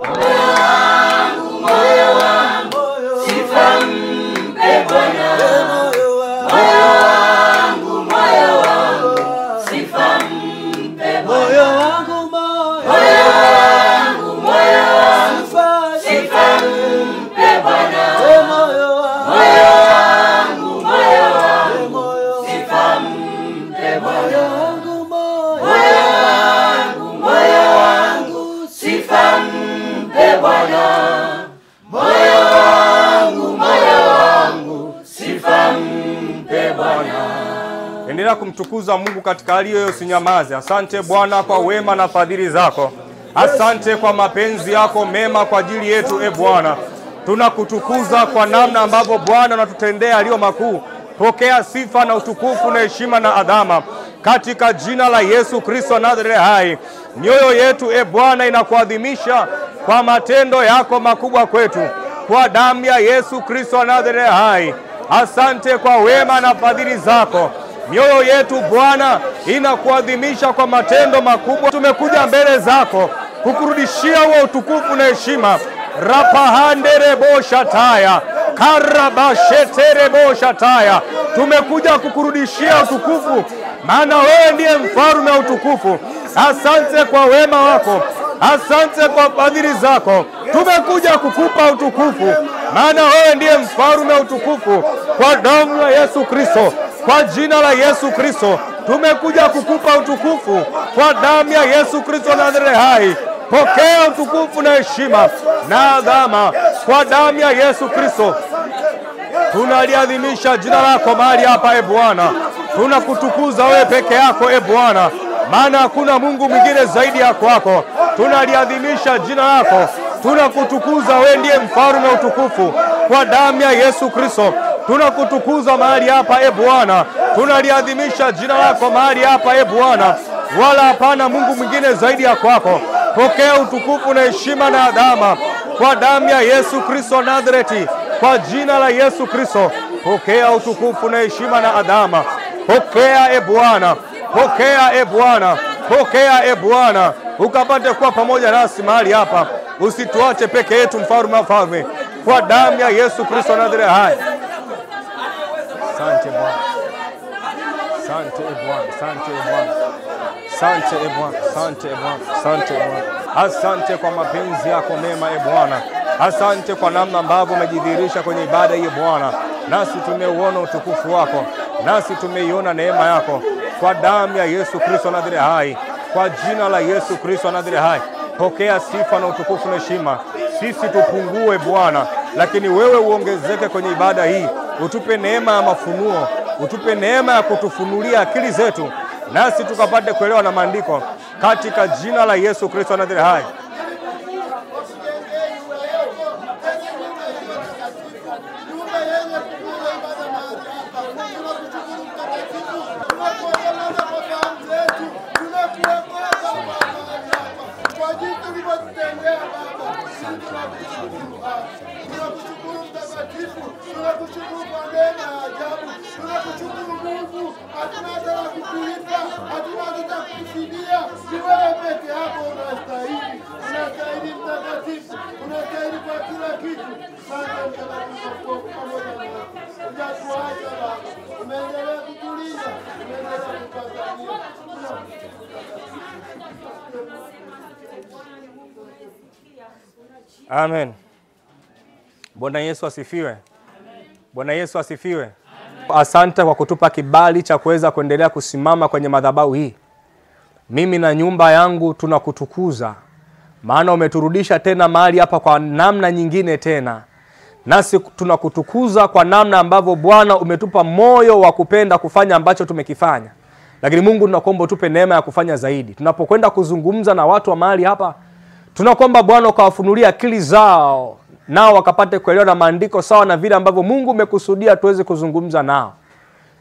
Moyo wangu, moyo wangu, Endelea kumtukuza Mungu katika hali hiyo, usinyamaze. Asante Bwana kwa wema na fadhili zako. Asante kwa mapenzi yako mema kwa ajili yetu, Bwana. Tunakutukuza kwa namna ambavyo Bwana unatutendea aliyo makuu. Pokea sifa na utukufu na heshima na adhama katika jina la Yesu Kristo Nazareti hai. Mioyo yetu Bwana inakuadhimisha kwa matendo yako makubwa kwetu, kwa damu ya Yesu Kristo Nazareti hai. Asante kwa wema na fadhili zako. Mioyo yetu Bwana inakuadhimisha kwa matendo makubwa. Tumekuja mbele zako kukurudishia huo utukufu na heshima. Rapahanderebo shataya karabasheterebo shataya. Tumekuja kukurudishia utukufu, maana wewe ndiye mfalme wa utukufu. Asante kwa wema wako, asante kwa fadhili zako. Tumekuja kukupa utukufu, maana wewe ndiye mfalme wa utukufu. Kwa damu ya Yesu Kristo, kwa jina la Yesu Kristo, tumekuja kukupa utukufu kwa damu ya Yesu Kristo Nazareti hai. Pokea utukufu na heshima na adhama kwa damu ya Yesu Kristo. Tunaliadhimisha jina lako mahali hapa Bwana. Tunakutukuza wewe peke yako Bwana, maana hakuna Mungu mwingine zaidi ya kwako. Tunaliadhimisha jina lako, tunakutukuza wewe ndiye mfalme wa utukufu kwa damu ya Yesu Kristo. Tunakutukuza mahali hapa Bwana. Tunaliadhimisha jina lako mahali hapa Bwana, wala hapana Mungu mwingine zaidi ya kwako. Pokea utukufu na heshima na adhama kwa damu ya Yesu Kristo Nazareti, kwa jina la Yesu Kristo. Pokea utukufu na heshima na adhama. Pokea Bwana, pokea Bwana, pokea Bwana, ukapate kuwa pamoja nasi mahali hapa. Usituache peke yetu, mfalme wa falme, kwa damu ya Yesu Kristo Nazareti hai. Asante Bwana, asante Bwana, asante Bwana, asante Bwana, asante Bwana, asante Bwana. Asante kwa mapenzi yako mema Bwana. Asante kwa namna ambavyo umejidhihirisha kwenye ibada hii Bwana. Nasi tumeuona utukufu wako, nasi tumeiona neema yako, kwa damu ya Yesu Kristo Nazareti hai, kwa jina la Yesu Kristo Nazareti hai. Pokea sifa na utukufu na heshima. Sisi tupungue Bwana, lakini wewe uongezeke kwenye ibada hii. Utupe neema ya mafunuo, utupe neema ya kutufunulia akili zetu, nasi tukapate kuelewa na maandiko, katika jina la Yesu Kristo Nazareti hai. Amen. Bwana Yesu asifiwe. Bwana Yesu asifiwe. Asante kwa kutupa kibali cha kuweza kuendelea kusimama kwenye madhabahu hii. Mimi na nyumba yangu tunakutukuza, maana umeturudisha tena mahali hapa kwa namna nyingine tena. Nasi tunakutukuza kwa namna ambavyo Bwana umetupa moyo wa kupenda kufanya ambacho tumekifanya. Lakini Mungu tunakuomba utupe neema ya kufanya zaidi. Tunapokwenda kuzungumza na watu wa mahali hapa, tunakuomba Bwana ukawafunulia akili zao, nao wakapate kuelewa na maandiko sawa na vile ambavyo Mungu umekusudia tuweze kuzungumza nao.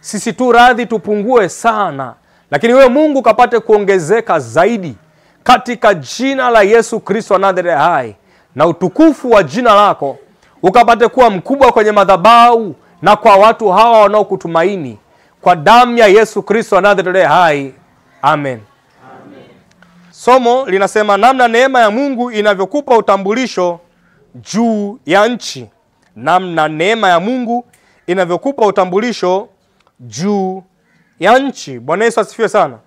Sisi tu radhi tupungue sana, lakini wewe Mungu kapate kuongezeka zaidi, katika jina la Yesu Kristo Nazareti hai. Na utukufu wa jina lako ukapate kuwa mkubwa kwenye madhabahu na kwa watu hawa wanaokutumaini, kwa damu ya Yesu Kristo Nazareti hai. Amen. Somo linasema namna neema ya Mungu inavyokupa utambulisho juu ya nchi. Namna neema ya Mungu inavyokupa utambulisho juu ya nchi. Bwana Yesu asifiwe sana.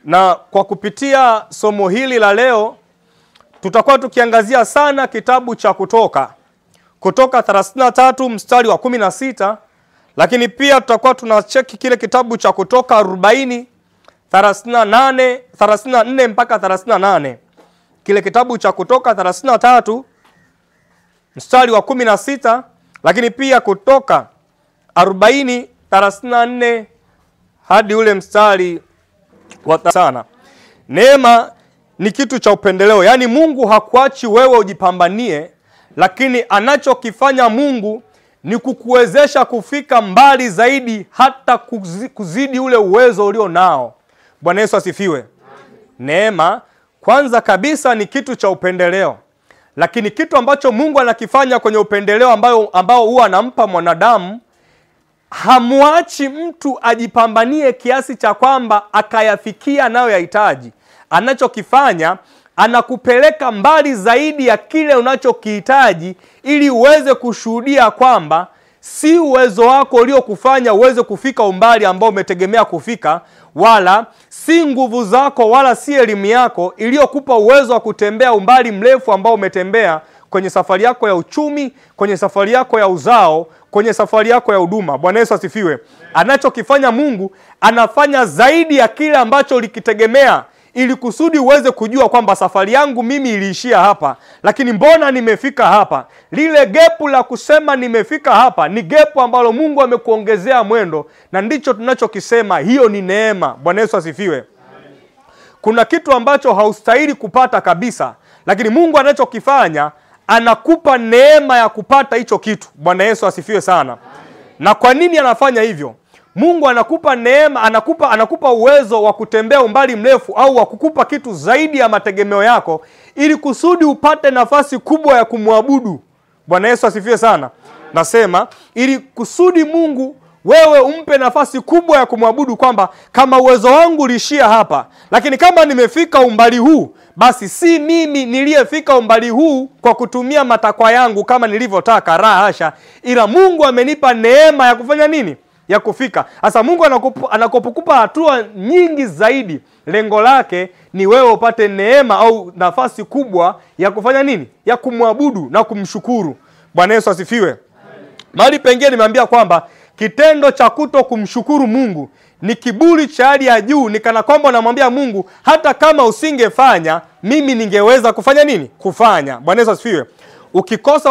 Na kwa kupitia somo hili la leo, tutakuwa tukiangazia sana kitabu cha Kutoka. Kutoka 33 mstari wa 16, lakini pia tutakuwa tunacheki kile kitabu cha Kutoka 40 34 mpaka 38. Kile kitabu cha Kutoka 33 mstari wa 16, lakini pia Kutoka 40 34 hadi ule mstari wa sana. Neema ni kitu cha upendeleo. Yaani Mungu hakuachi wewe ujipambanie, lakini anachokifanya Mungu ni kukuwezesha kufika mbali zaidi, hata kuzidi ule uwezo ulio nao. Bwana Yesu asifiwe. Neema kwanza kabisa ni kitu cha upendeleo. Lakini kitu ambacho Mungu anakifanya kwenye upendeleo ambao huwa anampa mwanadamu, hamuachi mtu ajipambanie kiasi cha kwamba akayafikia anayoyahitaji. Anachokifanya, anakupeleka mbali zaidi ya kile unachokihitaji, ili uweze kushuhudia kwamba si uwezo wako uliokufanya uweze kufika umbali ambao umetegemea kufika, wala si nguvu zako, wala si elimu yako iliyokupa uwezo wa kutembea umbali mrefu ambao umetembea kwenye safari yako ya uchumi, kwenye safari yako ya uzao, kwenye safari yako ya huduma. Bwana Yesu asifiwe. Anachokifanya Mungu, anafanya zaidi ya kile ambacho ulikitegemea, ili kusudi uweze kujua kwamba safari yangu mimi iliishia hapa, lakini mbona nimefika hapa. Lile gepu la kusema nimefika hapa ni gepu ambalo Mungu amekuongezea mwendo, na ndicho tunachokisema hiyo ni neema. Bwana Yesu asifiwe. Kuna kitu ambacho haustahili kupata kabisa, lakini Mungu anachokifanya, anakupa neema ya kupata hicho kitu. Bwana Yesu asifiwe sana. Na kwa nini anafanya hivyo? Mungu anakupa neema, anakupa uwezo wa kutembea umbali mrefu, au wa kukupa kitu zaidi ya mategemeo yako, ili kusudi upate nafasi kubwa ya kumwabudu. Bwana Yesu asifiwe sana. Nasema ili kusudi Mungu wewe umpe nafasi kubwa ya kumwabudu, kwamba kama uwezo wangu ulishia hapa, lakini kama nimefika umbali huu, basi si mimi niliyefika umbali huu kwa kutumia matakwa yangu kama nilivyotaka, hasha, ila Mungu amenipa neema ya kufanya nini? Ya kufika. Sasa Mungu anakopokupa hatua nyingi zaidi, lengo lake ni wewe upate neema au nafasi kubwa ya kufanya nini? Ya kumwabudu na kumshukuru. Bwana Yesu asifiwe. Mahali pengine nimeambia kwamba kitendo cha kuto kumshukuru Mungu ni kiburi cha hali ya juu. Ni kana kwamba unamwambia Mungu, hata kama usingefanya, mimi ningeweza kufanya nini? Kufanya. Bwana Yesu asifiwe.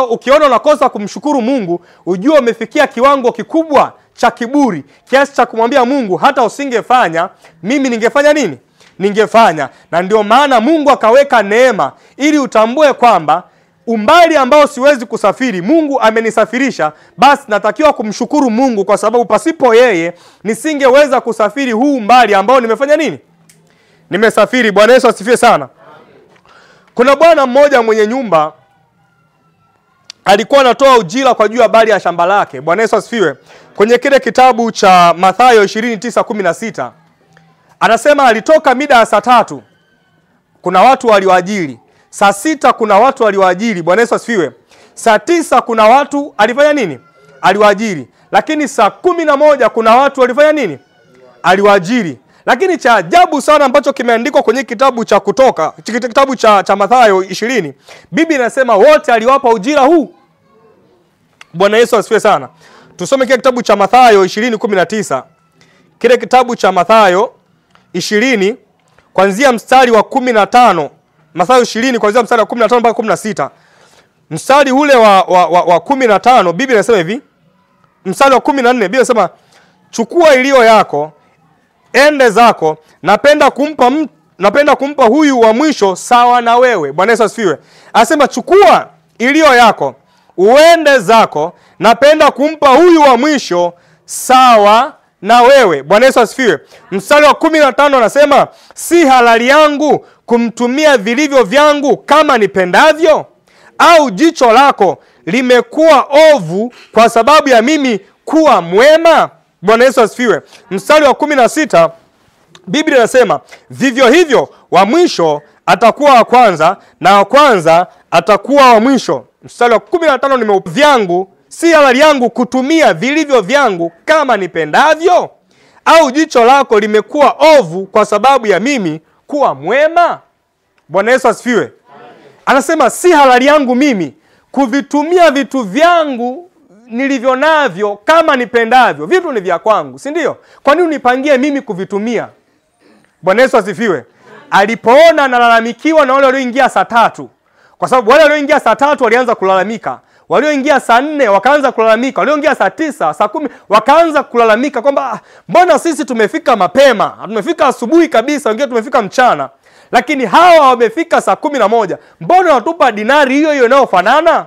Ukiona unakosa kumshukuru Mungu, ujue umefikia kiwango kikubwa cha kiburi, kiasi cha kumwambia Mungu, hata usingefanya, mimi ningefanya nini? Ningefanya. Na ndio maana Mungu akaweka neema, ili utambue kwamba umbali ambao siwezi kusafiri, Mungu amenisafirisha, basi natakiwa kumshukuru Mungu, kwa sababu pasipo yeye nisingeweza kusafiri huu umbali ambao nimefanya nini? Nimesafiri. Bwana Yesu asifiwe sana. Kuna bwana mmoja mwenye nyumba alikuwa anatoa ujira kwa juu ya habari ya shamba lake. Bwana Yesu asifiwe. Kwenye kile kitabu cha Mathayo 29:16 anasema alitoka mida ya saa 3, kuna watu walioajiri. Saa 6 kuna watu walioajiri. Bwana Yesu asifiwe. Saa 9 kuna watu alifanya nini? Aliwaajiri. Lakini saa 11 kuna watu walifanya nini? Aliwaajiri. Lakini cha ajabu sana ambacho kimeandikwa kwenye kitabu cha Kutoka, kitabu cha Mathayo 20, Biblia inasema wote aliwapa ujira huu. Bwana Yesu asifiwe sana. Tusome kile kitabu cha Mathayo 20:19. Kile kitabu cha Mathayo 20 kuanzia mstari wa 15. Mathayo 20 kuanzia mstari wa 15 mpaka 16. Mstari ule wa 15 Biblia inasema hivi. Mstari wa 14 Biblia inasema, chukua iliyo yako, ende zako, napenda kumpa huyu wa mwisho sawa na wewe. Bwana Yesu asifiwe. Anasema chukua iliyo yako, uende zako, napenda kumpa huyu wa mwisho sawa na wewe. Bwana Yesu asifiwe. Mstari wa 15 anasema, si halali yangu kumtumia vilivyo vyangu kama nipendavyo? Au jicho lako limekuwa ovu kwa sababu ya mimi kuwa mwema? Bwana Yesu asifiwe. Mstari wa 16 Biblia inasema, vivyo hivyo wa mwisho atakuwa wa kwanza, na wa kwanza atakuwa wa mwisho. Mstari wa 15 nimeupa vyangu, si halali yangu kutumia vilivyo vyangu kama nipendavyo? Au jicho lako limekuwa ovu kwa sababu ya mimi kuwa mwema? Bwana Yesu asifiwe. Anasema si halali yangu mimi kuvitumia vitu vyangu nilivyo navyo kama nipendavyo. Vitu ni vya kwangu, si ndio? Kwa nini unipangie mimi kuvitumia? Bwana Yesu asifiwe. Alipoona analalamikiwa na wale walioingia saa 3, kwa sababu wale walioingia saa 3 walianza kulalamika, walioingia saa 4 wakaanza kulalamika, walioingia saa 9, saa 10 wakaanza kulalamika kwamba mbona sisi tumefika mapema, tumefika asubuhi kabisa, wengine tumefika mchana, lakini hawa wamefika saa 11, mbona watupa dinari hiyo hiyo inayofanana?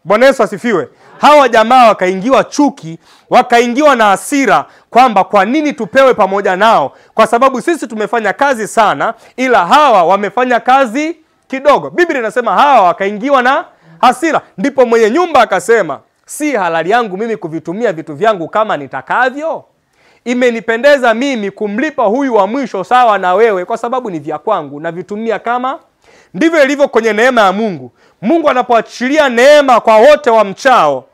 Bwana Yesu asifiwe. Hawa jamaa wakaingiwa chuki, wakaingiwa na hasira kwamba kwa nini tupewe pamoja nao, kwa sababu sisi tumefanya kazi sana ila hawa wamefanya kazi kidogo. Biblia inasema hawa wakaingiwa na hasira. Ndipo mwenye nyumba akasema, si halali yangu mimi kuvitumia vitu vyangu kama nitakavyo? Imenipendeza mimi kumlipa huyu wa mwisho sawa na wewe, kwa sababu ni vya kwangu na vitumia kama. Ndivyo ilivyo kwenye neema ya Mungu. Mungu anapoachilia neema kwa wote wa mchao,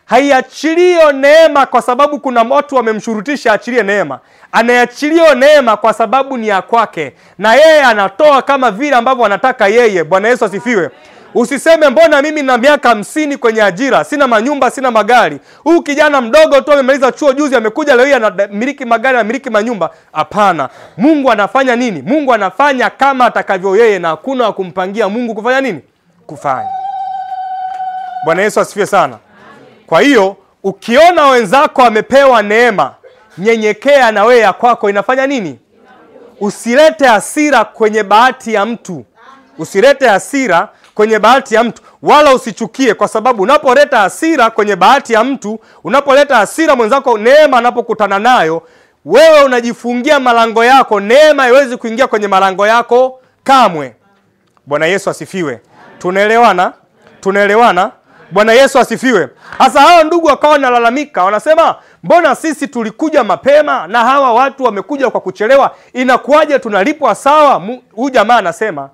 haiachilio neema kwa sababu kuna watu wamemshurutisha achilie neema. Anaachilio neema kwa sababu ni ya kwake, na yeye anatoa kama vile ambavyo anataka yeye. Bwana Yesu asifiwe. Usiseme mbona mimi na miaka 50 kwenye ajira, sina manyumba, sina magari. Huyu kijana mdogo tu amemaliza chuo juzi, amekuja leo anamiliki magari, anamiliki manyumba. Hapana. Mungu anafanya nini? Mungu anafanya kama atakavyo yeye, na hakuna wa kumpangia Mungu kufanya nini? Kufanya. Bwana Yesu asifiwe sana. Kwa hiyo ukiona wenzako wamepewa neema, nyenyekea na wewe ya kwako inafanya nini? Usilete hasira kwenye bahati ya mtu. Usilete hasira kwenye bahati ya mtu, wala usichukie, kwa sababu unapoleta hasira kwenye bahati ya mtu, unapoleta hasira mwenzako neema anapokutana nayo, wewe unajifungia malango yako, neema haiwezi kuingia kwenye malango yako kamwe. Bwana Yesu asifiwe. Tunaelewana? Tunaelewana? Bwana Yesu asifiwe. Sasa hao ndugu wakawa wanalalamika, wanasema mbona sisi tulikuja mapema na hawa watu wamekuja kwa kuchelewa, inakuwaje tunalipwa sawa? Huyu jamaa anasema,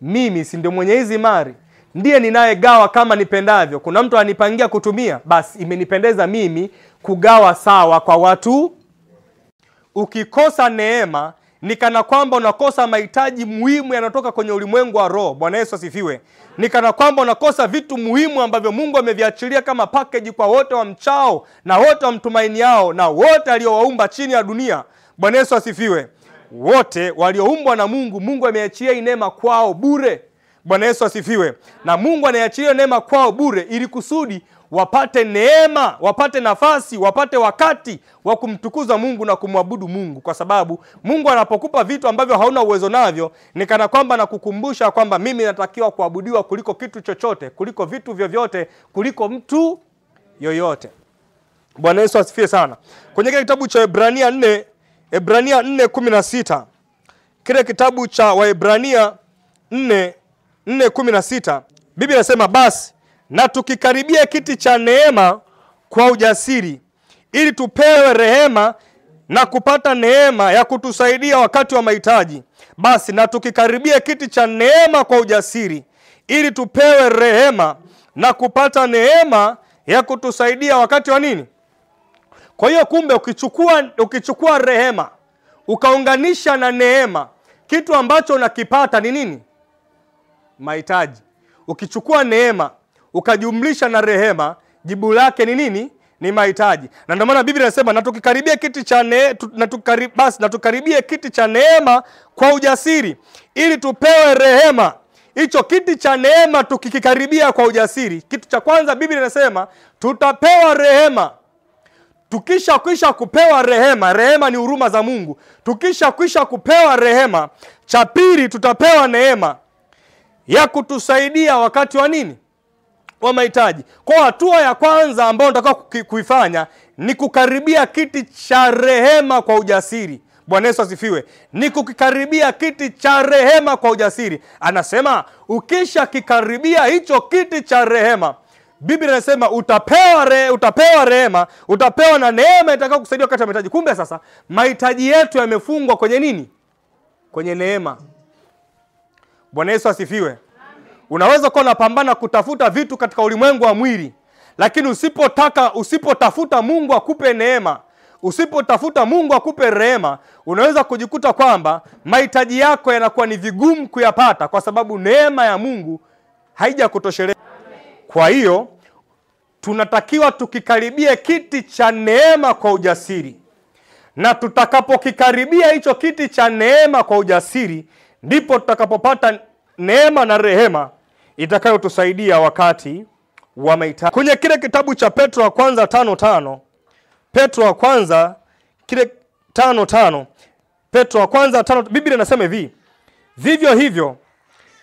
mimi si ndio mwenye hizi mali, ndiye ninayegawa kama nipendavyo. Kuna mtu anipangia kutumia, basi imenipendeza mimi kugawa sawa kwa watu. Ukikosa neema ni kana kwamba unakosa mahitaji muhimu yanatoka kwenye ulimwengu wa roho. Bwana Yesu asifiwe. Ni kana kwamba unakosa vitu muhimu ambavyo Mungu ameviachilia kama package kwa wote wa mchao na wote wa mtumainiao na wote aliowaumba chini ya dunia. Bwana Yesu asifiwe. Wote walioumbwa na Mungu, Mungu ameachilia neema kwao bure. Bwana Yesu asifiwe. Na Mungu anayeachilia neema kwao bure ili kusudi wapate neema, wapate nafasi, wapate wakati wa kumtukuza Mungu na kumwabudu Mungu. Kwa sababu Mungu anapokupa vitu ambavyo hauna uwezo navyo, ni kana kwamba nakukumbusha kwamba mimi natakiwa kuabudiwa kuliko kitu chochote, kuliko vitu vyovyote, kuliko mtu yoyote. Bwana Yesu asifiwe sana. Kwenye kile kitabu cha Ebrania 4:16, kile kitabu cha Waebrania 4:16, Biblia inasema basi na tukikaribia kiti cha neema kwa ujasiri, ili tupewe rehema na kupata neema ya kutusaidia wakati wa mahitaji. Basi na tukikaribia kiti cha neema kwa ujasiri, ili tupewe rehema na kupata neema ya kutusaidia wakati wa nini? Kwa hiyo kumbe ukichukua rehema ukaunganisha na neema, kitu ambacho unakipata ni nini? Mahitaji. Ukichukua neema ukajumlisha na rehema, jibu lake ni nini? Ni mahitaji. Na ndio maana Biblia inasema na tukikaribia kiti cha na tukaribie kiti cha neema kwa ujasiri, ili tupewe rehema. Hicho kiti cha neema tukikikaribia kwa ujasiri, kitu cha kwanza Biblia inasema tutapewa rehema. Tukisha kupewa rehema, rehema ni huruma za Mungu. Tukisha kupewa rehema, cha pili tutapewa neema ya kutusaidia wakati wa nini? Wa mahitaji. Kwa hatua ya kwanza ambayo nataka kuifanya ni kukaribia kiti cha rehema kwa ujasiri. Bwana Yesu asifiwe. Ni kukikaribia kiti cha rehema kwa ujasiri. Anasema ukisha kikaribia hicho kiti cha rehema, Biblia inasema utapewa rehema, utapewa na neema itakao kusaidia wakati wa mahitaji. Kumbe sasa mahitaji yetu yamefungwa kwenye nini? Kwenye neema. Bwana Yesu asifiwe. Unaweza kuwa unapambana kutafuta vitu katika ulimwengu wa mwili, lakini usipotafuta Mungu akupe neema, usipotafuta Mungu akupe rehema, unaweza kujikuta kwamba mahitaji yako yanakuwa ni vigumu kuyapata, kwa sababu neema ya Mungu haijakutosheleza. Kwa hiyo tunatakiwa tukikaribie kiti cha neema kwa ujasiri, na tutakapokikaribia hicho kiti cha neema kwa ujasiri, ndipo tutakapopata neema na rehema itakayotusaidia wakati wa mahitaji. Kwenye kile kitabu cha Petro wa kwanza 5:5, Petro wa kwanza kile 5:5, Petro wa kwanza 5, Biblia inasema hivi: vivyo hivyo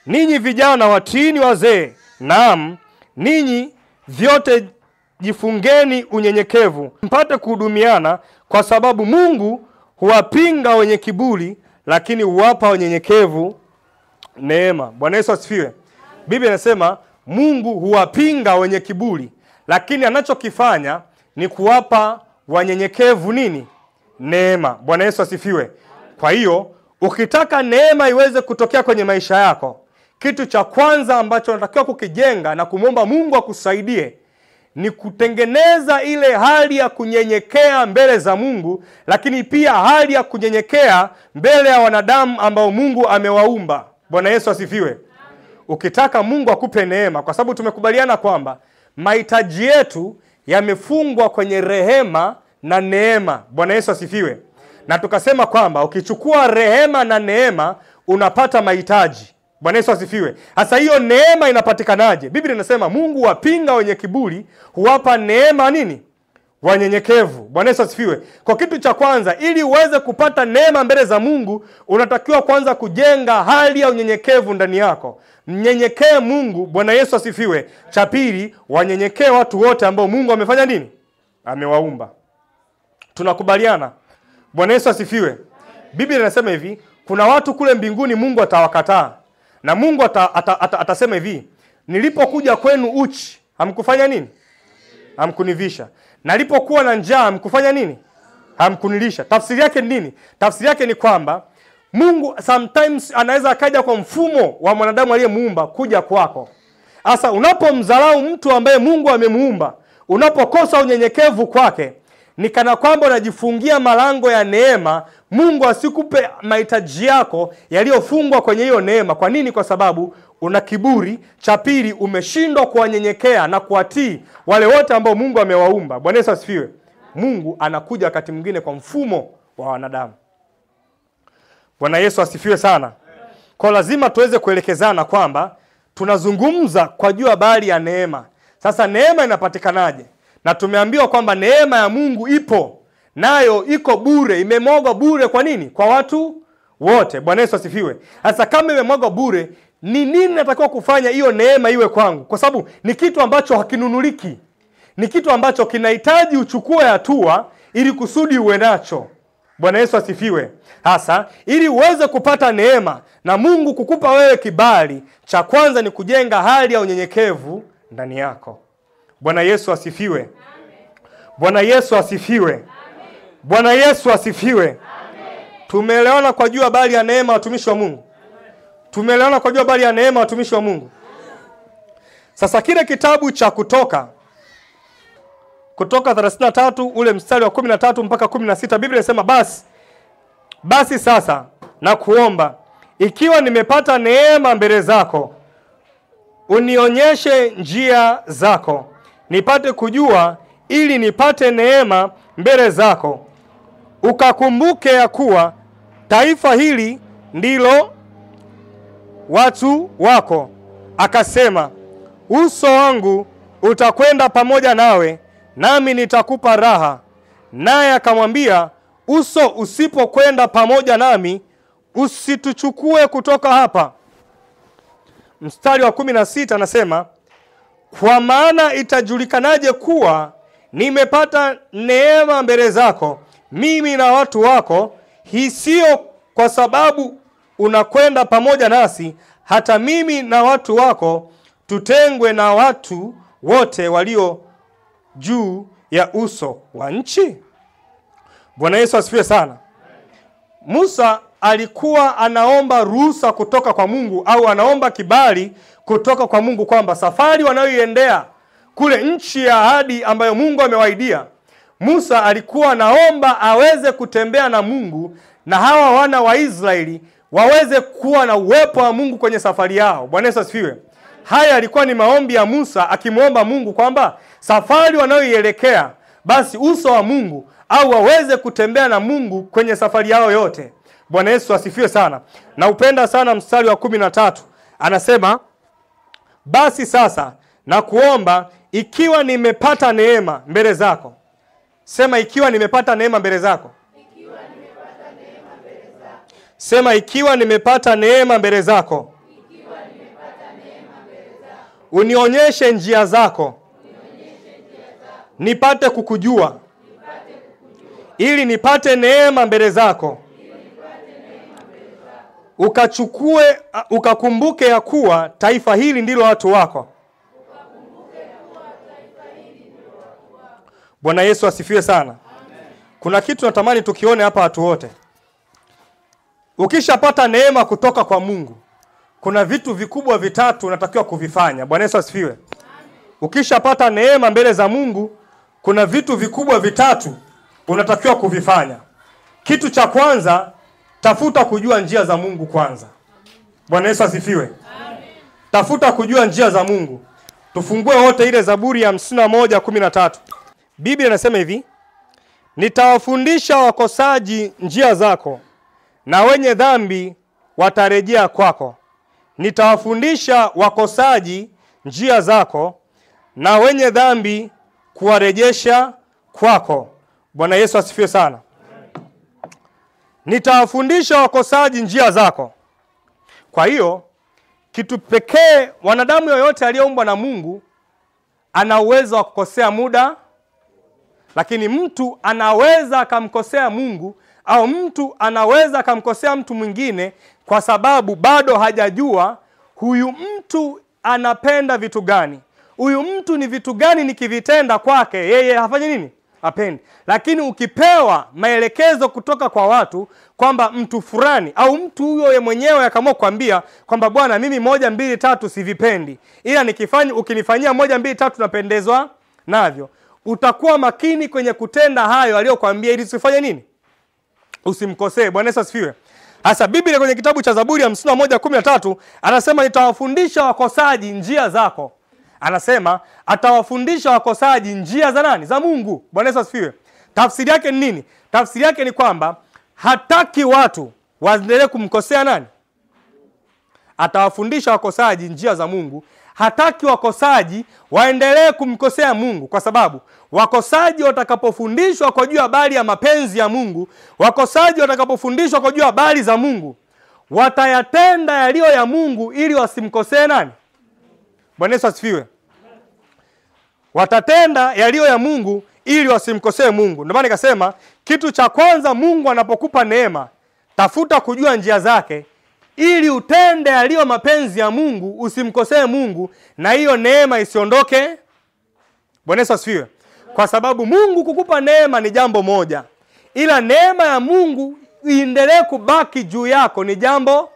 ninyi vijana watiini wazee, naam ninyi vyote jifungeni unyenyekevu, mpate kuhudumiana, kwa sababu Mungu huwapinga wenye kiburi, lakini huwapa wanyenyekevu neema. Bwana Yesu asifiwe. Biblia inasema Mungu huwapinga wenye kiburi, lakini anachokifanya ni kuwapa wanyenyekevu nini? Neema. Bwana Yesu asifiwe. Kwa hiyo ukitaka neema iweze kutokea kwenye maisha yako, kitu cha kwanza ambacho unatakiwa kukijenga na kumwomba Mungu akusaidie ni kutengeneza ile hali ya kunyenyekea mbele za Mungu, lakini pia hali ya kunyenyekea mbele ya wanadamu ambao Mungu amewaumba. Bwana Yesu asifiwe. Ukitaka Mungu akupe neema, kwa sababu tumekubaliana kwamba mahitaji yetu yamefungwa kwenye rehema na neema. Bwana Yesu asifiwe. Na tukasema kwamba ukichukua rehema na neema unapata mahitaji. Bwana Yesu asifiwe. Sasa hiyo neema inapatikanaje? Biblia inasema Mungu wapinga wenye kiburi, huwapa neema nini? Wanyenyekevu. Bwana Yesu asifiwe. Kwa kitu cha kwanza, ili uweze kupata neema mbele za Mungu, unatakiwa kwanza kujenga hali ya unyenyekevu ndani yako. Mnyenyekee Mungu. Bwana Yesu asifiwe. Cha pili, wanyenyekee watu wote ambao Mungu amefanya nini? Amewaumba. Tunakubaliana? Bwana Yesu asifiwe. Biblia inasema hivi, kuna watu kule mbinguni Mungu atawakataa. Na Mungu atasema hivi, nilipokuja kwenu uchi, hamkufanya nini? Hamkunivisha. Nalipokuwa na njaa, hamkufanya nini? Hamkunilisha. Tafsiri yake ni nini? Tafsiri yake ni kwamba Mungu sometimes anaweza akaja kwa mfumo wa mwanadamu aliyemuumba kuja kwako. Sasa unapomdharau mtu ambaye Mungu amemuumba, unapokosa unyenyekevu kwake, ni kana kwamba unajifungia malango ya neema, Mungu asikupe mahitaji yako yaliyofungwa kwenye hiyo neema. Kwa nini? Kwa sababu una kiburi. Cha pili, umeshindwa kuwanyenyekea na kuwatii wale wote ambao Mungu amewaumba. Bwana Yesu asifiwe. Mungu anakuja wakati mwingine kwa mfumo wa wanadamu. Bwana Yesu asifiwe sana. Kwa lazima tuweze kuelekezana kwamba tunazungumza kwa juu habari ya neema. Sasa neema inapatikanaje? Na tumeambiwa kwamba neema ya Mungu ipo, nayo iko bure, imemwagwa bure. Kwa nini? Kwa watu wote. Bwana Yesu asifiwe. Sasa kama imemwagwa bure, ni nini natakiwa kufanya hiyo neema iwe kwangu? Kwa sababu ni kitu ambacho hakinunuliki. Ni kitu ambacho kinahitaji uchukue hatua ili kusudi uwe nacho. Bwana Yesu asifiwe. Hasa ili uweze kupata neema na Mungu kukupa wewe kibali, cha kwanza ni kujenga hali ya unyenyekevu ndani yako. Bwana Yesu asifiwe. Bwana Yesu asifiwe. Bwana Yesu asifiwe. Tumeelewana kwa juu habari ya neema, watumishi wa Mungu? Tumeelewana kwa juu habari ya neema, watumishi wa Mungu? Sasa kile kitabu cha Kutoka 33 ule mstari wa 13 mpaka 16, Biblia inasema basi sasa na kuomba, ikiwa nimepata neema mbele zako, unionyeshe njia zako, nipate kujua, ili nipate neema mbele zako. Ukakumbuke ya kuwa taifa hili ndilo watu wako. Akasema, uso wangu utakwenda pamoja nawe, nami nitakupa raha. Naye akamwambia, uso usipokwenda pamoja nami, usituchukue kutoka hapa. Mstari wa 16 anasema, kwa maana itajulikanaje kuwa nimepata neema mbele zako, mimi na watu wako, hii sio kwa sababu unakwenda pamoja nasi, hata mimi na watu wako tutengwe na watu wote walio juu ya uso wa nchi. Bwana Yesu asifiwe sana. Musa alikuwa anaomba ruhusa kutoka kwa Mungu, au anaomba kibali kutoka kwa Mungu kwamba safari wanayoiendea kule nchi ya ahadi ambayo Mungu amewaidia, Musa alikuwa anaomba aweze kutembea na Mungu na hawa wana wa Israeli waweze kuwa na uwepo wa Mungu kwenye safari yao. Bwana Yesu asifiwe. Haya alikuwa ni maombi ya Musa akimuomba Mungu kwamba safari wanayoielekea basi uso wa Mungu au waweze kutembea na Mungu kwenye safari yao yote. Bwana Yesu asifiwe sana. Na upenda sana mstari wa 13. Anasema, basi sasa na kuomba, ikiwa nimepata neema mbele zako. Sema ikiwa nimepata neema mbele zako. Sema ikiwa nimepata neema mbele zako. Unionyeshe njia zako. Nipate kukujua. Ili nipate neema mbele zako. Ukakumbuke ya kuwa taifa hili ndilo watu wako. Bwana Yesu asifiwe sana. Amen. Kuna kitu natamani tukione hapa watu wote. Ukishapata neema kutoka kwa Mungu, kuna vitu vikubwa vitatu unatakiwa kuvifanya. Bwana Yesu asifiwe. Amen. Ukishapata neema mbele za Mungu, kuna vitu vikubwa vitatu unatakiwa kuvifanya. Kitu cha kwanza, tafuta kujua njia za Mungu kwanza. Bwana Yesu asifiwe. Amen. Tafuta kujua njia za Mungu. Tufungue wote ile Zaburi ya 51:13. Biblia inasema hivi: nitawafundisha wakosaji njia zako, na wenye dhambi watarejea kwako. Nitawafundisha wakosaji njia zako, na wenye dhambi kuwarejesha kwako. Bwana Yesu asifiwe sana. Nitawafundisha wakosaji njia zako. Kwa hiyo kitu pekee, wanadamu yoyote aliyeumbwa na Mungu ana uwezo wa kukosea muda, lakini mtu anaweza akamkosea Mungu, au mtu anaweza akamkosea mtu mwingine kwa sababu bado hajajua huyu mtu anapenda vitu gani. Huyu mtu ni vitu gani nikivitenda kwake yeye hafanye nini? Hapendi. Lakini ukipewa maelekezo kutoka kwa watu kwamba mtu fulani au mtu huyo yeye mwenyewe akaamua kuambia kwamba bwana, mimi 1 2 3 sivipendi, ila ukinifanyia 1 2 3 napendezwa navyo, utakuwa makini kwenye kutenda hayo aliyokuambia ili usifanye nini? Usimkosee. Bwana Yesu asifiwe. Hasa Biblia kwenye kitabu cha Zaburi ya 51:13 anasema nitawafundisha wakosaji njia zako. Anasema atawafundisha wakosaji njia za nani? Za Mungu. Bwana Yesu asifiwe. Tafsiri yake ni nini? Tafsiri yake ni kwamba hataki watu waendelee kumkosea nani? Atawafundisha wakosaji njia za Mungu. Hataki wakosaji waendelee kumkosea Mungu, kwa sababu wakosaji watakapofundishwa kwa juu habari ya mapenzi ya Mungu, wakosaji watakapofundishwa kwa juu habari za Mungu, watayatenda yaliyo ya Mungu ili wasimkosee nani? Bwana Yesu asifiwe. Watatenda yaliyo ya Mungu ili wasimkosee Mungu. Ndio maana nikasema kitu cha kwanza, Mungu anapokupa neema, tafuta kujua njia zake ili utende yaliyo mapenzi ya Mungu, usimkosee Mungu, na hiyo neema isiondoke. Bwana Yesu asifiwe. Kwa sababu Mungu kukupa neema ni jambo moja, ila neema ya Mungu iendelee kubaki juu yako ni jambo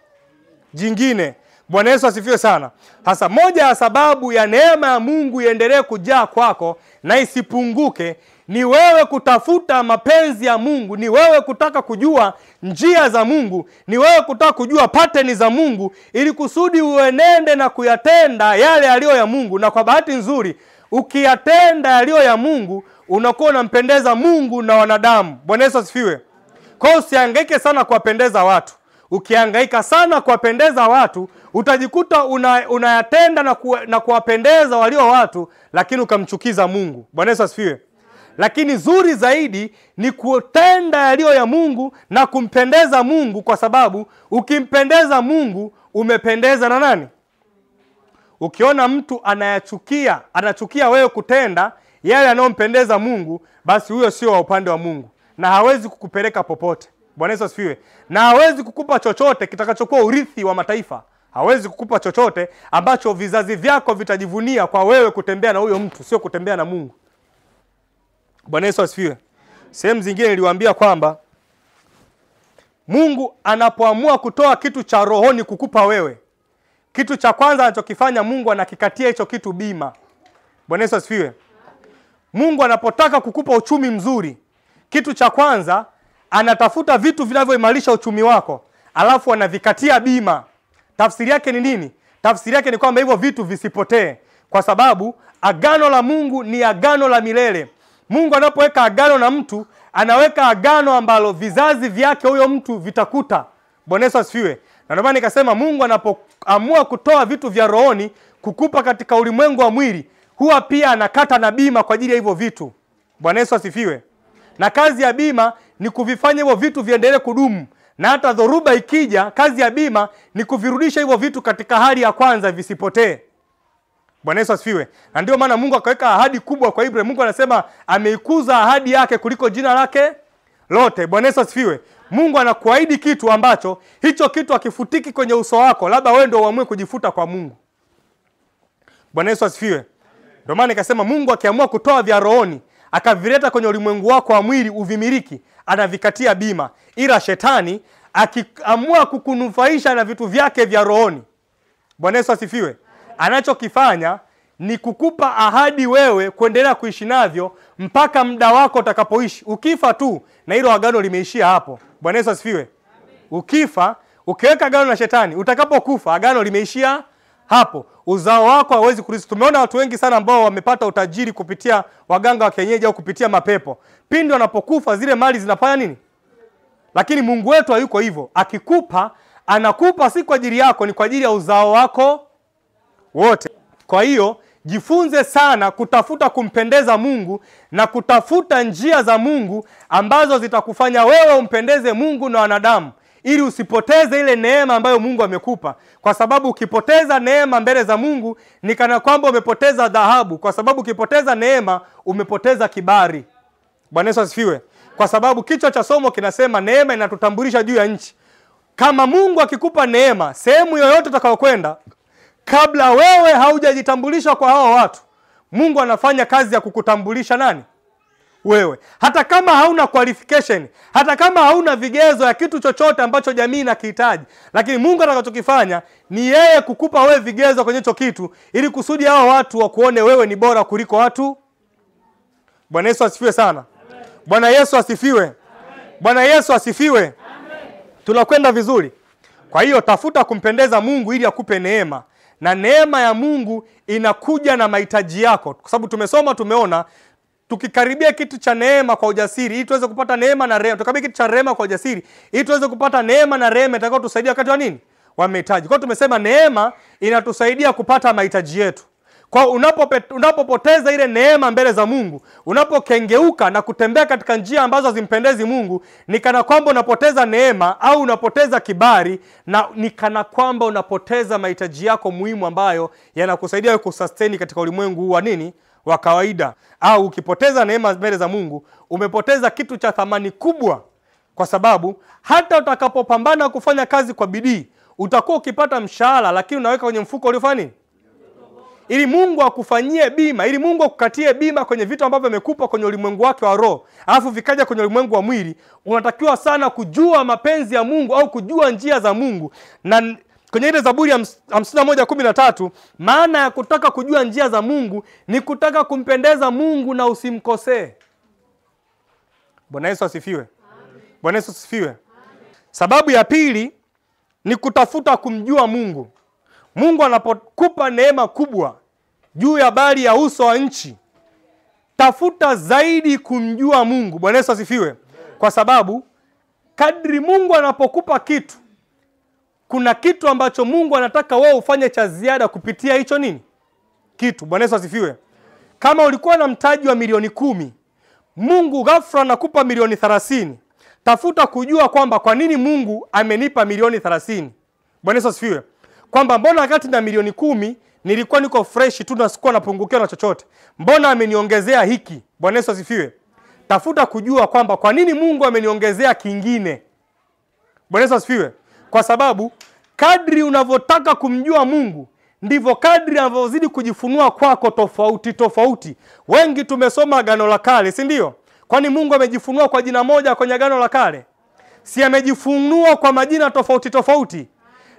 jingine. Bwana Yesu asifiwe sana. Hasa moja ya sababu ya neema ya Mungu iendelee kujaa kwako na isipunguke ni wewe kutafuta mapenzi ya Mungu, ni wewe kutaka kujua njia za Mungu, ni wewe kutaka kujua pattern za Mungu, ili kusudi uenende na kuyatenda yale yaliyo ya Mungu. Na kwa bahati nzuri, ukiyatenda yaliyo ya Mungu, unakuwa unampendeza Mungu na wanadamu. Bwana Yesu asifiwe. Kwa hiyo usihangaike sana kuwapendeza watu. Ukihangaika sana kuwapendeza watu, utajikuta unayatenda na kuwapendeza walio watu, lakini ukamchukiza Mungu. Bwana Yesu asifiwe. Lakini zuri zaidi ni kutenda yaliyo ya Mungu na kumpendeza Mungu, kwa sababu ukimpendeza Mungu umependeza na nani? Ukiona mtu anachukia wewe kutenda yale yanayompendeza Mungu, basi huyo sio wa upande wa Mungu na hawezi kukupeleka popote. Bwana Yesu asifiwe. Na hawezi kukupa chochote kitakachokuwa urithi wa mataifa. Hawezi kukupa chochote ambacho vizazi vyako vitajivunia kwa wewe kutembea na huyo mtu, sio kutembea na Mungu. Bwana Yesu asifiwe. Sehemu zingine niliwaambia kwamba Mungu anapoamua kutoa kitu cha rohoni kukupa wewe, kitu cha kwanza anachokifanya Mungu anakikatia hicho kitu bima. Bwana Yesu asifiwe. Mungu anapotaka kukupa uchumi mzuri, kitu cha kwanza anatafuta vitu vinavyoimarisha uchumi wako, alafu anavikatia bima. Tafsiri yake ni nini? Tafsiri yake ni kwamba hivyo vitu visipotee, kwa sababu agano la Mungu ni agano la milele. Mungu anapoweka agano na mtu, anaweka agano ambalo vizazi vyake huyo mtu vitakuta. Bwana Yesu asifiwe. Na ndio maana nikasema Mungu anapoamua kutoa vitu vya rohoni kukupa katika ulimwengu wa mwili, huwa pia anakata na bima kwa ajili ya hivyo vitu. Bwana Yesu asifiwe. Na kazi ya bima ni kuvifanya hivyo vitu viendelee kudumu. Na hata dhoruba ikija, kazi ya bima ni kuvirudisha hivyo vitu katika hali ya kwanza visipotee. Bwana Yesu asifiwe. Na ndio maana Mungu akaweka ahadi kubwa kwa Ibrahim. Mungu anasema ameikuza ahadi yake kuliko jina lake lote. Bwana Yesu asifiwe. Mungu anakuahidi kitu ambacho hicho kitu akifutiki kwenye uso wako, labda wewe ndio uamue kujifuta kwa Mungu. Bwana Yesu asifiwe. Ndio maana nikasema Mungu akiamua kutoa vya rohoni akavileta kwenye ulimwengu wako wa mwili uvimiliki, anavikatia bima. Ila shetani akiamua kukunufaisha na vitu vyake vya rohoni, Bwana Yesu asifiwe, anachokifanya ni kukupa ahadi wewe kuendelea kuishi navyo mpaka muda wako utakapoishi. Ukifa tu na hilo agano limeishia hapo. Bwana Yesu asifiwe. Ukifa, ukiweka agano na shetani, utakapokufa agano limeishia hapo. Uzao wako hawezi kurithi. Tumeona watu wengi sana ambao wamepata utajiri kupitia waganga wa kienyeji au kupitia mapepo. Pindi wanapokufa zile mali zinafanya nini? Lakini Mungu wetu hayuko hivyo. Akikupa, anakupa si kwa ajili yako, ni kwa ajili ya uzao wako wote. Kwa hiyo jifunze sana kutafuta kumpendeza Mungu na kutafuta njia za Mungu ambazo zitakufanya wewe umpendeze Mungu na wanadamu, ili usipoteze ile neema ambayo Mungu amekupa. Kwa sababu ukipoteza neema mbele za Mungu ni kana kwamba umepoteza dhahabu. Kwa sababu ukipoteza neema umepoteza kibali. Bwana Yesu asifiwe. Kwa sababu kichwa cha somo kinasema neema inatutambulisha juu ya nchi. Kama Mungu akikupa neema, sehemu yoyote utakayokwenda, kabla wewe haujajitambulisha kwa hao watu, Mungu anafanya kazi ya kukutambulisha nani? Wewe. Hata kama hauna qualification, hata kama hauna vigezo ya kitu chochote ambacho jamii inakihitaji, lakini Mungu atakachokifanya ni yeye kukupa wewe vigezo kwenye hicho kitu, ili kusudi hao watu wakuone wewe ni bora kuliko watu. Bwana Yesu asifiwe sana. Bwana Yesu asifiwe. Bwana Yesu asifiwe. Tunakwenda vizuri. Kwa hiyo tafuta kumpendeza Mungu ili akupe neema. Na neema ya Mungu inakuja na mahitaji yako. Kwa sababu tumesoma, tumeona tukikaribia kitu cha neema kwa ujasiri ili tuweze kupata neema na rehema. Tukaribia kitu cha rehema kwa ujasiri ili tuweze kupata neema na rehema itakao tusaidia wakati wa nini? Wa mahitaji. Kwa hiyo tumesema neema inatusaidia kupata mahitaji yetu. Kwa unapopoteza ile neema mbele za Mungu, unapokengeuka na kutembea katika njia ambazo zimpendezi Mungu, ni kana kwamba unapoteza neema au unapoteza kibali, na ni kana kwamba unapoteza mahitaji yako muhimu ambayo yanakusaidia wewe kusustain katika ulimwengu huu wa nini? Wa kawaida. Au ukipoteza neema mbele za Mungu, umepoteza kitu cha thamani kubwa. Kwa sababu hata utakapopambana kufanya kazi kwa bidii, utakuwa ukipata mshahara lakini unaweka kwenye mfuko uliofanya nini? Ili Mungu akufanyie bima, ili Mungu akukatie bima kwenye vitu ambavyo amekupa kwenye ulimwengu wake wa roho, alafu vikaja kwenye ulimwengu wa mwili, unatakiwa sana kujua mapenzi ya Mungu au kujua njia za Mungu. Na kwenye ile Zaburi ya 51:13, maana ya kutaka kujua njia za Mungu ni kutaka kumpendeza Mungu na usimkosee. Bwana Yesu asifiwe. Bwana Yesu asifiwe. Sababu ya pili ni kutafuta kumjua Mungu. Mungu anapokupa neema kubwa juu ya bali ya uso wa nchi, tafuta zaidi kumjua Mungu. Bwana Yesu asifiwe. Kwa sababu kadri Mungu anapokupa kitu, kuna kitu ambacho Mungu anataka wewe ufanye cha ziada kupitia hicho nini? Kitu. Bwana Yesu asifiwe. Kama ulikuwa na mtaji wa milioni 10, Mungu ghafla anakupa milioni 30. Tafuta kujua kwamba kwa nini Mungu amenipa milioni 30. Bwana Yesu asifiwe. Kwamba mbona wakati na milioni 10 nilikuwa niko fresh tu na sikuwa napungukiwa na chochote, mbona ameniongezea hiki? Bwana Yesu asifiwe. Tafuta kujua kwamba kwa nini Mungu ameniongezea kingine. Bwana Yesu asifiwe. Kwa sababu kadri unavyotaka kumjua Mungu, ndivyo kadri anavyozidi kujifunua kwako tofauti tofauti. Wengi tumesoma Agano la Kale, si ndio? Kwani Mungu amejifunua kwa jina moja kwenye Agano la Kale? Si amejifunua kwa majina tofauti tofauti?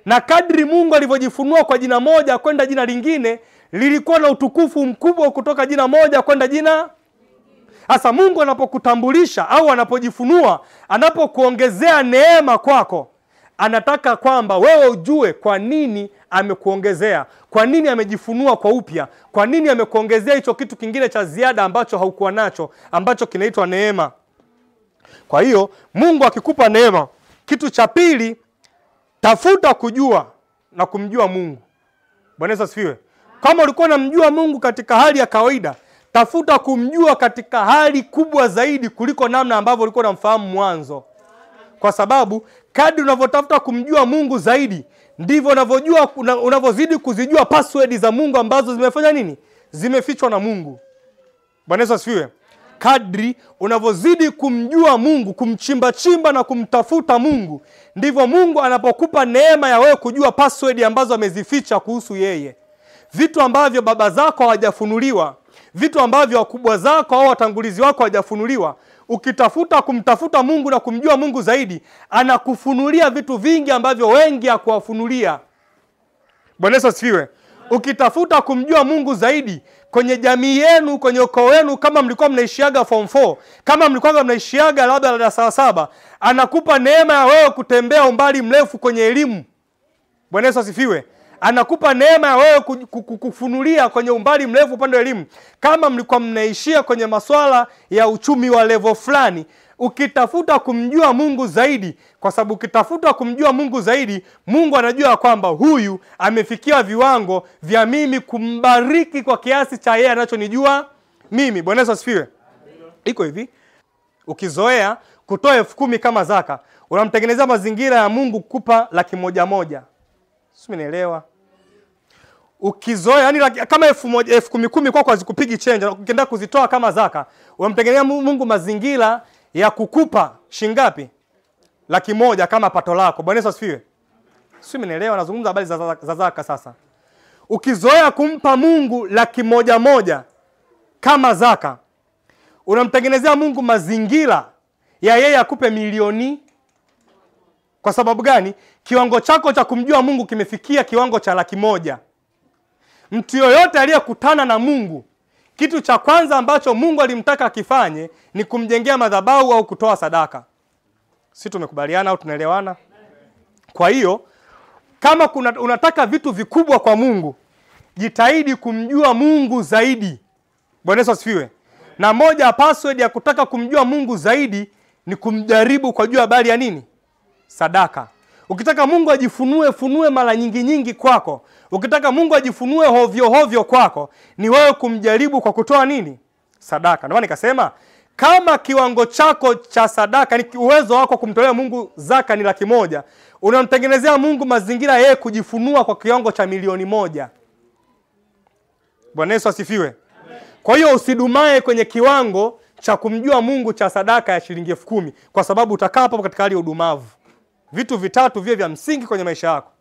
Na kadri Mungu alivyojifunua kwa jina moja kwenda jina lingine, lilikuwa na utukufu mkubwa kutoka jina moja kwenda jina. Sasa Mungu anapokutambulisha au anapojifunua, anapokuongezea neema kwako, anataka kwamba wewe ujue kwa nini amekuongezea, kwa nini amejifunua kwa upya, kwa nini amekuongezea hicho kitu kingine cha ziada ambacho haukuwa nacho, ambacho kinaitwa neema. Kwa hiyo Mungu akikupa neema, kitu cha pili, tafuta kujua na kumjua Mungu. Bwana Yesu asifiwe. Kama ulikuwa unamjua Mungu katika hali ya kawaida, tafuta kumjua katika hali kubwa zaidi kuliko namna ambavyo ulikuwa unamfahamu mwanzo. Kwa sababu kadri unavyotafuta kumjua Mungu zaidi, ndivyo unavyozidi kuzijua password za Mungu ambazo zimefanya nini? Zimefichwa na Mungu. Bwana Yesu asifiwe. Kadri unavyozidi kumjua Mungu, kumchimba na kumtafuta Mungu, ndivyo Mungu anapokupa neema ya wewe kujua password ambazo amezificha kuhusu yeye. Vitu ambavyo baba zako hawajafunuliwa, vitu ambavyo wakubwa zako au watangulizi wako hawajafunuliwa, ukitafuta kumtafuta Mungu na kumjua Mungu zaidi, anakufunulia vitu vingi ambavyo wengi hakuwafunulia. Bwana Yesu asifiwe. Ukitafuta kumjua Mungu zaidi kwenye jamii yenu, kwenye ukoo wenu, kama mlikuwa mnaishiaga form 4, kama mlikuwa mnaishiaga labda darasa 7, anakupa neema ya wewe kutembea umbali mrefu kwenye elimu. Bwana Yesu asifiwe. Anakupa neema ya wewe kufunulia kwenye umbali mrefu upande wa elimu. Kama mlikuwa mnaishia kwenye masuala ya uchumi wa level fulani, ukitafuta kumjua Mungu zaidi, kwa sababu ukitafuta kumjua Mungu zaidi, Mungu anajua kwamba huyu amefikia viwango vya mimi kumbariki kwa kiasi cha yeye anachonijua mimi. Bwana Yesu asifiwe. Iko hivi, ukizoea kutoa 10,000 kama zaka, unamtengenezea mazingira ya Mungu kukupa 100,000. Sio, umeelewa? Ukizoea yani kama 10,000 kwako hazikupigi change, ukienda kuzitoa kama zaka, unamtengenezea Mungu mazingira ya kukupa shilingi ngapi? 100,000 kama pato lako. Bwana Yesu asifiwe. Sio, umeelewa? Nazungumza habari za zaka sasa. Ukizoea kumpa Mungu 100,000 kama zaka, unamtengenezea Mungu mazingira ya yeye akupe milioni. Kwa sababu gani? Kiwango chako cha kumjua Mungu kimefikia kiwango cha 100,000. Mtu yoyote aliyekutana na Mungu, kitu cha kwanza ambacho Mungu alimtaka akifanye ni kumjengea madhabahu au kutoa sadaka. Sisi tumekubaliana au tunaelewana? Kwa hiyo kama unataka vitu vikubwa kwa Mungu, jitahidi kumjua Mungu zaidi. Bwana Yesu asifiwe. Na moja ya password ya kutaka kumjua Mungu zaidi ni kumjaribu kwa jua habari ya nini? Sadaka. Ukitaka Mungu ajifunue mara nyingi kwako, ukitaka Mungu ajifunue hovyo kwako, ni wewe kumjaribu kwa kutoa nini? Sadaka. Ndio maana nikasema kama kiwango chako cha sadaka, ni uwezo wako kumtolea Mungu zaka ni 100,000, unamtengenezea Mungu mazingira yeye kujifunua kwa kiwango cha 1,000,000. Bwana Yesu asifiwe. Kwa hiyo usidumae kwenye kiwango cha kumjua Mungu cha sadaka ya shilingi 10,000, kwa sababu utakaa hapo katika hali ya udumavu. Vitu vitatu vile vya msingi kwenye maisha yako: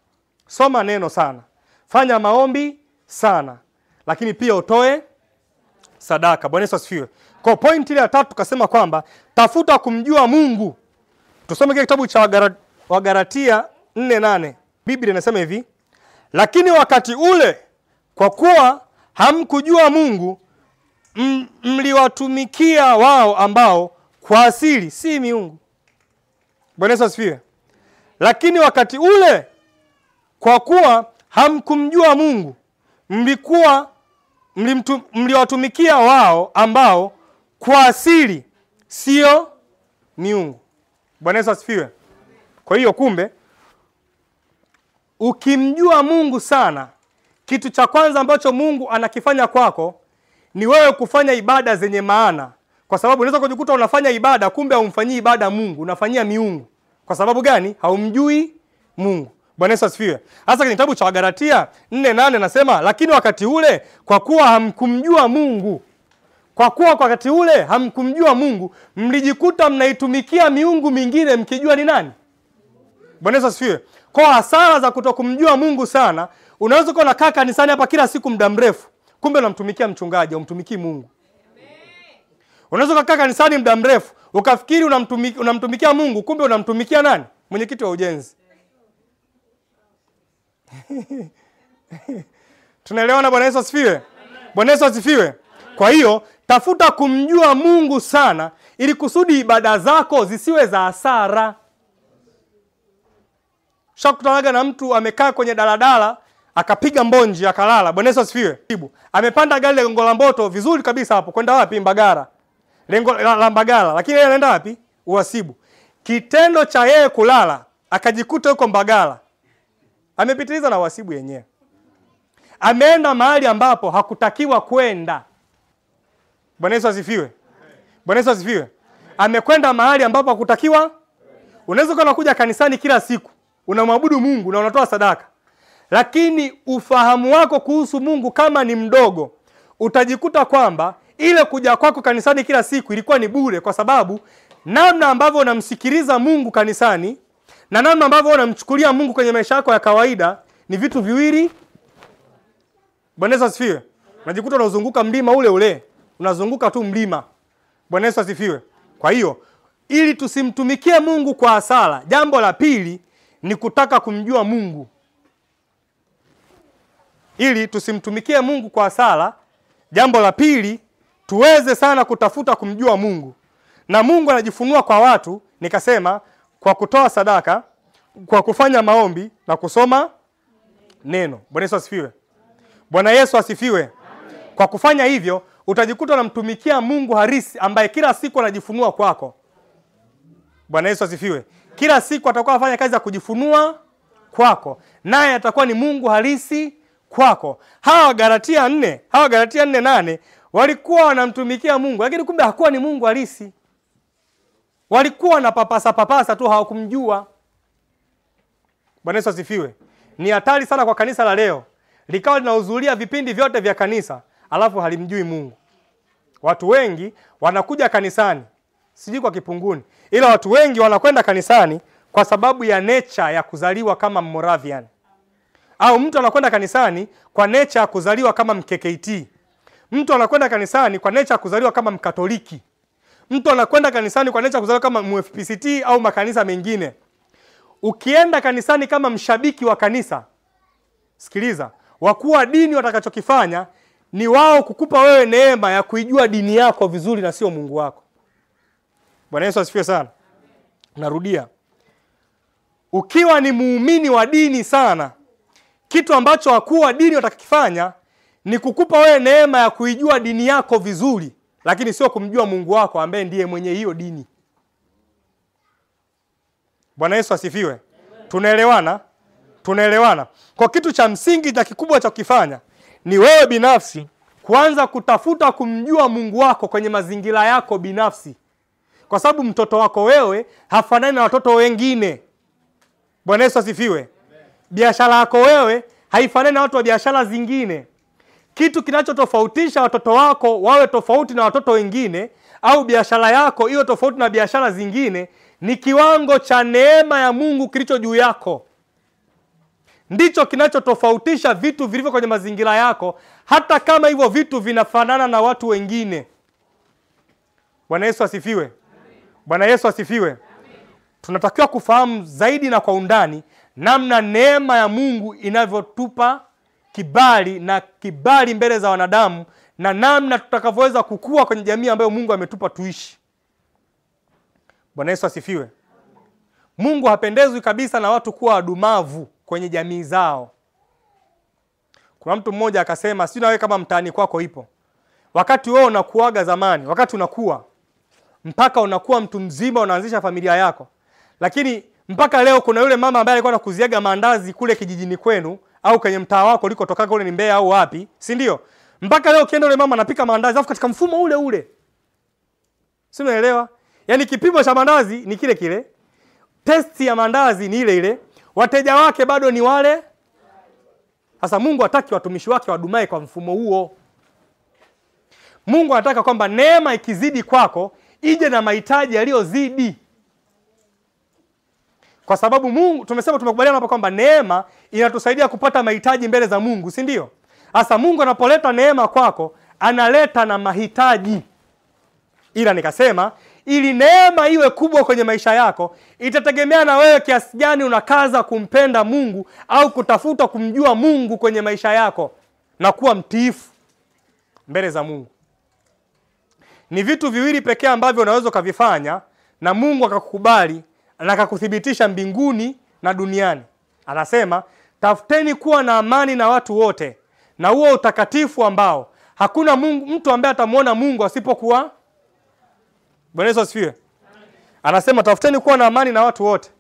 soma neno sana, fanya maombi sana, lakini pia utoe sadaka. Bwana Yesu asifiwe. Kwa point ile ya 3 tukasema kwamba tafuta kumjua Mungu. Tusome kile kitabu cha Wagalatia 4:8. Biblia inasema hivi: lakini wakati ule kwa kuwa hamkujua Mungu, mliwatumikia wao ambao kwa asili si miungu. Bwana Yesu asifiwe. Lakini wakati ule kwa kuwa hamkumjua Mungu, mliwatumikia wao ambao kwa asili sio miungu. Bwana Yesu asifiwe. Kwa hiyo kumbe, ukimjua Mungu sana, kitu cha kwanza ambacho Mungu anakifanya kwako ni wewe kufanya ibada zenye maana. Kwa sababu unaweza kujikuta unafanya ibada, kumbe haumfanyii ibada Mungu, unafanyia miungu. Kwa sababu gani? Haumjui Mungu. Bwana Yesu asifiwe. Hasa kwenye kitabu cha Wagalatia 4:8 nasema, lakini wakati ule kwa kuwa hamkumjua Mungu, kwa kuwa kwa wakati ule hamkumjua Mungu, mlijikuta mnaitumikia miungu mingine mkijua ni nani? Bwana Yesu asifiwe. Kwa hasara za kutokumjua Mungu sana, unaweza kuwa unakaa kanisani hapa kila siku muda mrefu, kumbe unamtumikia mchungaji, umtumikii Mungu. Unaweza kukaa kanisani muda mrefu, ukafikiri unamtumikia Mungu, kumbe unamtumikia nani? Mwenyekiti wa ujenzi. Tunaelewana? Bwana Yesu asifiwe. Bwana Yesu asifiwe. Kwa hiyo tafuta kumjua Mungu sana, ili kusudi ibada zako zisiwe za hasara. Shakutanaga na mtu amekaa kwenye daladala, akapiga mbonji, akalala. Bwana Yesu asifiwe. Amepanda gari la Gongo la Mboto vizuri kabisa hapo, kwenda wapi? Mbagala. Lengo la Mbagala, lakini yeye anaenda wapi? Uhasibu. Kitendo cha yeye kulala, akajikuta yuko Mbagala, amepitiliza na uhasibu yenyewe. Ameenda mahali ambapo hakutakiwa kwenda. Bwana Yesu asifiwe. Bwana Yesu asifiwe. Amekwenda mahali ambapo hakutakiwa. Unaweza kuwa unakuja kanisani kila siku, unamwabudu Mungu na unatoa sadaka, lakini ufahamu wako kuhusu Mungu kama ni mdogo, utajikuta kwamba ile kuja kwako kanisani kila siku ilikuwa ni bure, kwa sababu namna ambavyo unamsikiliza Mungu kanisani na namna ambavyo unamchukulia Mungu kwenye maisha yako ya kawaida ni vitu viwili. Bwana Yesu asifiwe. Unajikuta unazunguka mlima ule ule, unazunguka tu mlima. Bwana Yesu asifiwe. Kwa hiyo ili tusimtumikie Mungu kwa hasara, jambo la pili ni kutaka kumjua Mungu. Ili tusimtumikie Mungu kwa hasara, jambo la pili tuweze sana kutafuta kumjua Mungu. Na Mungu anajifunua kwa watu, nikasema, kwa kutoa sadaka, kwa kufanya maombi na kusoma neno. Bwana Yesu asifiwe. Bwana Yesu asifiwe. Kwa kufanya hivyo utajikuta unamtumikia Mungu halisi ambaye kila siku anajifunua kwako. Bwana Yesu asifiwe. Kila siku atakuwa afanya kazi ya kujifunua kwako, naye atakuwa ni Mungu halisi kwako. Hawa Galatia 4:8 walikuwa wanamtumikia Mungu, lakini kumbe hakuwa ni Mungu halisi. Walikuwa na papasa tu, hawakumjua. Bwana Yesu asifiwe. Ni hatari sana kwa kanisa la leo likawa linahudhuria vipindi vyote vya kanisa alafu halimjui Mungu. Watu wengi wanakuja kanisani, sijui kwa kipunguni, ila watu wengi wanakwenda kanisani kwa sababu ya nature ya kuzaliwa kama Moravian. Au mtu anakwenda kanisani kwa nature ya kuzaliwa kama MKKT. Mtu anakwenda kanisani kwa nature ya kuzaliwa kama Mkatoliki. Mtu anakwenda kanisani kwa nature ya kuzaliwa kama MFPCT au makanisa mengine. Ukienda kanisani kama mshabiki wa kanisa, sikiliza, wakuu wa dini watakachokifanya ni wao kukupa wewe neema ya kuijua dini yako vizuri na sio Mungu wako. Bwana Yesu asifiwe sana. Narudia. Ukiwa ni muumini wa dini sana, kitu ambacho wakuu wa dini watakifanya ni kukupa wewe neema ya kuijua dini yako vizuri, lakini sio kumjua Mungu wako ambaye ndiye mwenye hiyo dini. Bwana Yesu asifiwe. Tunaelewana? Tunaelewana. Kwa kitu cha msingi na kikubwa cha kufanya ni wewe binafsi kuanza kutafuta kumjua Mungu wako kwenye mazingira yako binafsi. Kwa sababu mtoto wako wewe hafanani na watoto wengine. Bwana Yesu asifiwe. Biashara yako wewe haifanani na watu wa biashara zingine. Kitu kinachotofautisha watoto wako wawe tofauti na watoto wengine, au biashara yako iwe tofauti na biashara zingine, ni kiwango cha neema ya Mungu kilicho juu yako. Ndicho kinachotofautisha vitu vilivyo kwenye mazingira yako, hata kama hivyo vitu vinafanana na watu wengine. Bwana Yesu asifiwe. Bwana Yesu asifiwe. Tunatakiwa kufahamu zaidi na kwa undani namna neema ya Mungu inavyotupa kibali mbele za wanadamu, na namna tutakavyoweza kukua kwenye jamii ambayo Mungu ametupa tuishi. Bwana Yesu asifiwe. Mungu hapendezwi kabisa na watu kuwa wadumavu kwenye jamii zao. Kuna mtu mmoja akasema, si na wewe kama mtaani kwako ipo, wakati wewe unakuaga zamani, wakati unakuwa mpaka unakuwa mtu mzima, unaanzisha familia yako, lakini mpaka leo kuna yule mama ambaye alikuwa anakuziaga maandazi kule kijijini kwenu au kwenye mtaa wako ulikotoka kule, ni Mbeya au wapi, si ndio? Mpaka leo ukienda yule mama anapika maandazi afu katika mfumo ule ule. Si unaelewa? Yaani kipimo cha maandazi ni kile kile, testi ya maandazi ni ile ile, wateja wake bado ni wale. Sasa Mungu hataki watumishi wake wadumae kwa mfumo huo. Mungu anataka kwamba neema ikizidi kwako ije na mahitaji yaliyozidi. Kwa sababu Mungu, tumesema tumekubaliana hapa kwamba neema inatusaidia kupata mahitaji mbele za Mungu, si ndio? Sasa Mungu anapoleta neema kwako, analeta na mahitaji. Ila nikasema ili neema iwe kubwa kwenye maisha yako, itategemea na wewe kiasi gani unakaza kumpenda Mungu au kutafuta kumjua Mungu kwenye maisha yako na kuwa mtiifu mbele za Mungu. Ni vitu viwili pekee ambavyo unaweza kuvifanya na Mungu akakukubali na akakuthibitisha mbinguni na duniani. Anasema, tafuteni kuwa na amani na watu wote, na huo utakatifu ambao hakuna mtu ambaye atamuona Mungu asipokuwa. Bwana Yesu asifiwe. Anasema tafuteni kuwa na amani na watu wote,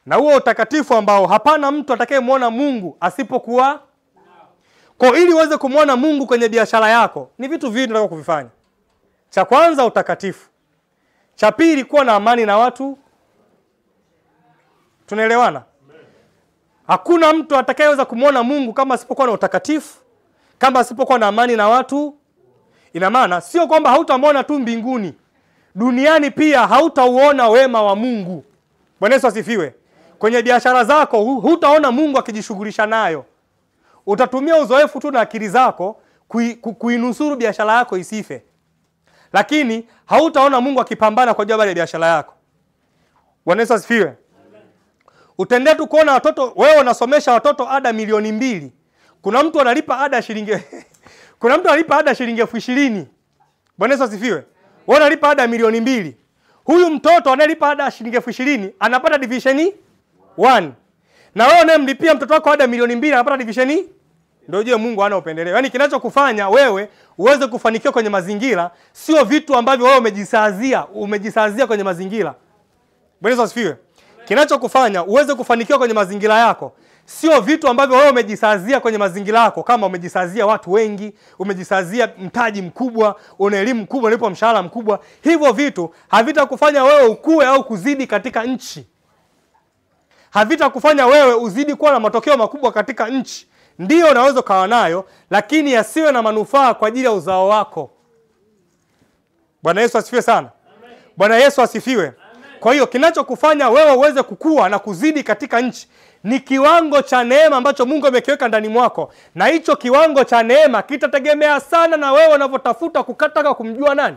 na huo utakatifu ambao hapana mtu atakayemuona Mungu asipokuwa. Kwa ili uweze kumwona Mungu kwenye biashara yako, ni vitu viwili unataka kuvifanya. Cha kwanza utakatifu. Cha pili kuwa na amani na watu. Tunaelewana? Hakuna mtu atakayeweza kumwona Mungu kama asipokuwa na utakatifu, kama asipokuwa na amani na watu. Ina maana sio kwamba hautamwona tu mbinguni, duniani pia hautauona wema wa Mungu. Bwana Yesu asifiwe. Kwenye biashara zako hutaona Mungu akijishughulisha nayo. Utatumia uzoefu tu na akili zako kuinusuru biashara yako isife. Lakini hautaona Mungu akipambana kwa ajili ya biashara yako. Bwana Yesu asifiwe. Utaendelea tu kuona watoto, wewe unasomesha watoto ada milioni 2. Kuna mtu analipa ada shilingi kuna mtu analipa ada shilingi 20,000. Bwana Yesu asifiwe. Wewe unalipa ada milioni 2. Huyu mtoto analipa ada shilingi 20,000 anapata division 1. Na wewe unayemlipia mtoto wako ada milioni 2 anapata division. Ndio je, Mungu hana upendeleo. Yaani kinachokufanya wewe uweze kufanikiwa kwenye mazingira sio vitu ambavyo wewe umejisazia kwenye mazingira. Bwana Yesu asifiwe. Kinachokufanya uweze kufanikiwa kwenye mazingira yako sio vitu ambavyo wewe umejisazia kwenye mazingira yako, kama umejisazia watu wengi, umejisazia mtaji mkubwa, una elimu kubwa, unalipa mshahara mkubwa. Hivyo vitu havitakufanya wewe ukue au kuzidi katika nchi. Havitakufanya wewe uzidi kuwa na matokeo makubwa katika nchi. Ndio unaweza kawa nayo, lakini yasiwe na manufaa kwa ajili ya uzao wako. Bwana Yesu asifiwe sana. Bwana Yesu asifiwe. Kwa hiyo kinachokufanya wewe uweze kukua na kuzidi katika nchi ni kiwango cha neema ambacho Mungu amekiweka ndani mwako. Na hicho kiwango cha neema kitategemea sana na wewe unavyotafuta kukataka kumjua nani?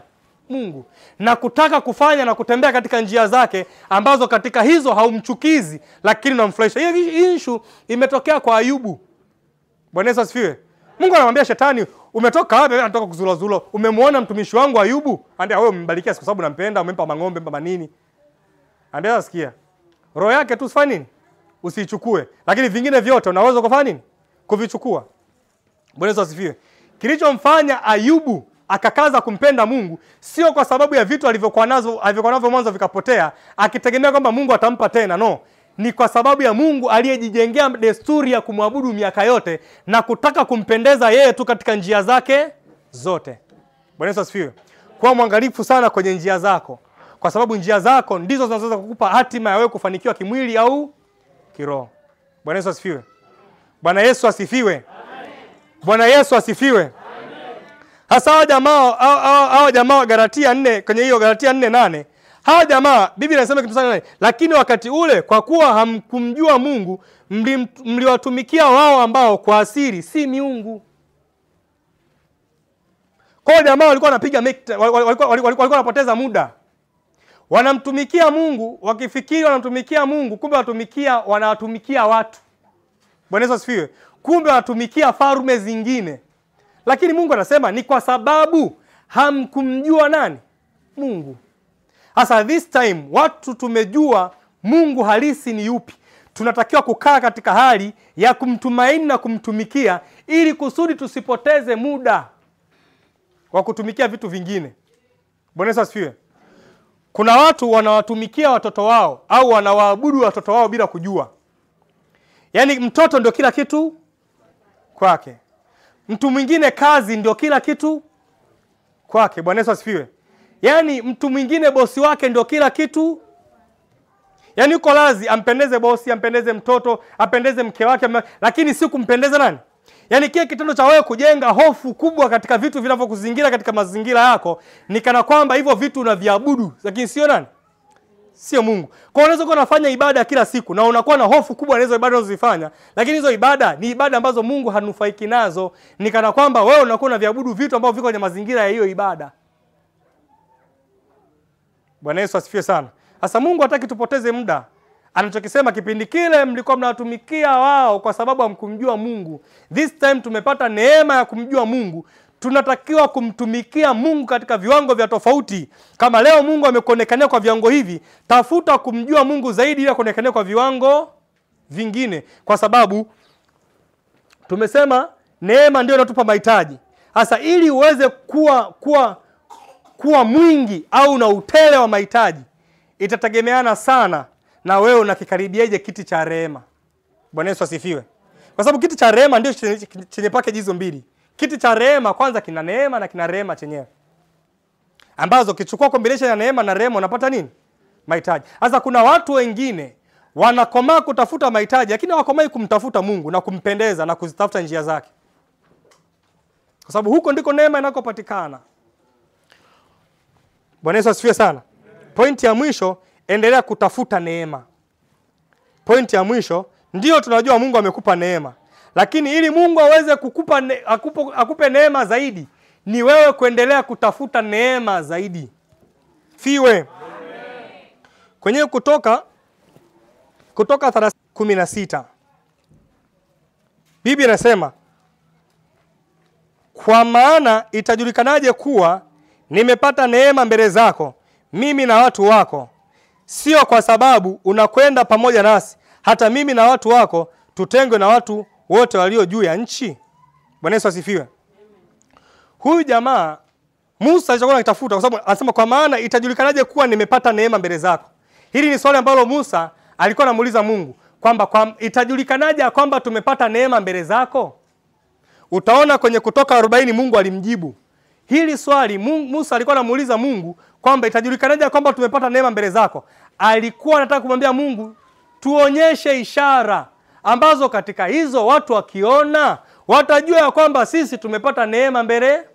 Mungu. Na kutaka kufanya na kutembea katika njia zake ambazo katika hizo haumchukizi lakini unamfurahisha. Hiyo issue imetokea kwa Ayubu. Bwana Yesu asifiwe. Mungu anamwambia shetani, umetoka wapi? Anatoka kuzulazula. Umemwona mtumishi wangu Ayubu? Anambia wewe umembarikia kwa sababu nampenda, umempa mang'ombe, umempa nini? Anambia sikia. Roho yake tu usifanye nini? Usiichukue. Lakini vingine vyote unaweza kufanya nini? Kuvichukua. Bwana Yesu asifiwe. Kilichomfanya Ayubu akakaza kumpenda Mungu sio kwa sababu ya vitu alivyokuwa navyo mwanzo vikapotea, akitegemea kwamba Mungu atampa tena. No. Ni kwa sababu ya Mungu aliyejijengea desturi ya kumwabudu miaka yote na kutaka kumpendeza yeye tu katika njia zake zote. Bwana Yesu asifiwe. Kuwa mwangalifu sana kwenye njia zako, kwa sababu njia zako ndizo zinazoweza kukupa hatima ya wewe kufanikiwa kimwili au kiroho. Bwana Yesu asifiwe. Bwana Yesu asifiwe. Bwana Yesu asifiwe. Hasa hao jamaa wa Galatia 4, kwenye hiyo Galatia 4:8, hawa jamaa Biblia inasema kitu sana, lakini wakati ule kwa kuwa hamkumjua Mungu mliwatumikia wao ambao kwa asili si miungu. Kwa jamaa walikuwa wanapiga walikuwa wanapoteza muda. Wanamtumikia Mungu wakifikiri wanamtumikia Mungu, kumbe wanawatumikia watu. Bwana Yesu asifiwe. Kumbe wanatumikia falme zingine. Lakini Mungu anasema ni kwa sababu hamkumjua nani? Mungu. Hasa this time watu tumejua Mungu halisi ni yupi. Tunatakiwa kukaa katika hali ya kumtumaini na kumtumikia ili kusudi tusipoteze muda wa kutumikia vitu vingine. Bwana Yesu asifiwe. Kuna watu wanawatumikia watoto wao au wanawaabudu watoto wao bila kujua. Yaani mtoto ndio kila kitu kwake. Mtu mwingine kazi ndio kila kitu kwake. Bwana Yesu asifiwe. Yaani mtu mwingine bosi wake ndio kila kitu. Yaani uko lazi ampendeze bosi, ampendeze mtoto, apendeze mke wake, lakini si kumpendeza nani? Yaani kile kitendo cha wewe kujenga hofu kubwa katika vitu vinavyokuzingira katika mazingira yako ni kana kwamba hivyo vitu unaviabudu, lakini sio nani? Sio Mungu. Kwa unaweza kuwa unafanya ibada kila siku na unakuwa na hofu kubwa na hizo ibada unazozifanya, lakini hizo ibada ni ibada ambazo Mungu hanufaiki nazo, ni kana kwamba wewe unakuwa unaviabudu vitu ambavyo viko kwenye mazingira ya hiyo ibada. Bwana Yesu asifiwe sana. Sasa Mungu hataki tupoteze muda. Anachokisema kipindi kile mlikuwa mnawatumikia wao kwa sababu hamkumjua Mungu. This time tumepata neema ya kumjua Mungu. Tunatakiwa kumtumikia Mungu katika viwango vya tofauti. Kama leo Mungu amekuonekania kwa viwango hivi, tafuta kumjua Mungu zaidi ili akuonekanie kwa viwango vingine. Kwa sababu tumesema neema ndio inatupa mahitaji. Sasa ili uweze kuwa mwingi au na utele wa mahitaji, itategemeana sana na wewe unakikaribiaje kiti cha rehema. Bwana Yesu asifiwe. Kwa sababu kiti cha rehema ndio chenye package hizo mbili. Kiti cha rehema kwanza kina neema na kina rehema chenyewe, ambazo ukichukua combination ya neema na rehema unapata nini? Mahitaji. Sasa kuna watu wengine wanakomaa kutafuta mahitaji, lakini hawakomai kumtafuta Mungu na kumpendeza na kuzitafuta njia zake, kwa sababu huko ndiko neema inakopatikana. Bwana Yesu asifiwe sana. Pointi ya mwisho, endelea kutafuta neema. Pointi ya mwisho, ndio tunajua Mungu amekupa neema, lakini ili Mungu aweze kukupa akupe neema zaidi, ni wewe kuendelea kutafuta neema zaidi. Fiwe. Kwenye Kutoka 16 Biblia inasema, kwa maana itajulikanaje kuwa nimepata neema mbele zako, mimi na watu wako, sio kwa sababu unakwenda pamoja nasi, hata mimi na watu wako tutengwe na watu wote walio juu ya nchi. Bwana Yesu asifiwe. Huyu jamaa Musa alichokuwa anatafuta, kwa sababu anasema kwa maana itajulikanaje kuwa nimepata neema mbele zako. Hili ni swali ambalo Musa alikuwa anamuuliza Mungu, kwamba itajulikanaje kwamba tumepata neema mbele zako? Utaona kwenye Kutoka 40 Mungu alimjibu hili swali. Musa alikuwa anamuuliza Mungu kwamba itajulikanaje kwamba tumepata neema mbele zako. Alikuwa anataka kumwambia Mungu, tuonyeshe ishara ambazo katika hizo watu wakiona watajua ya kwamba sisi tumepata neema mbele.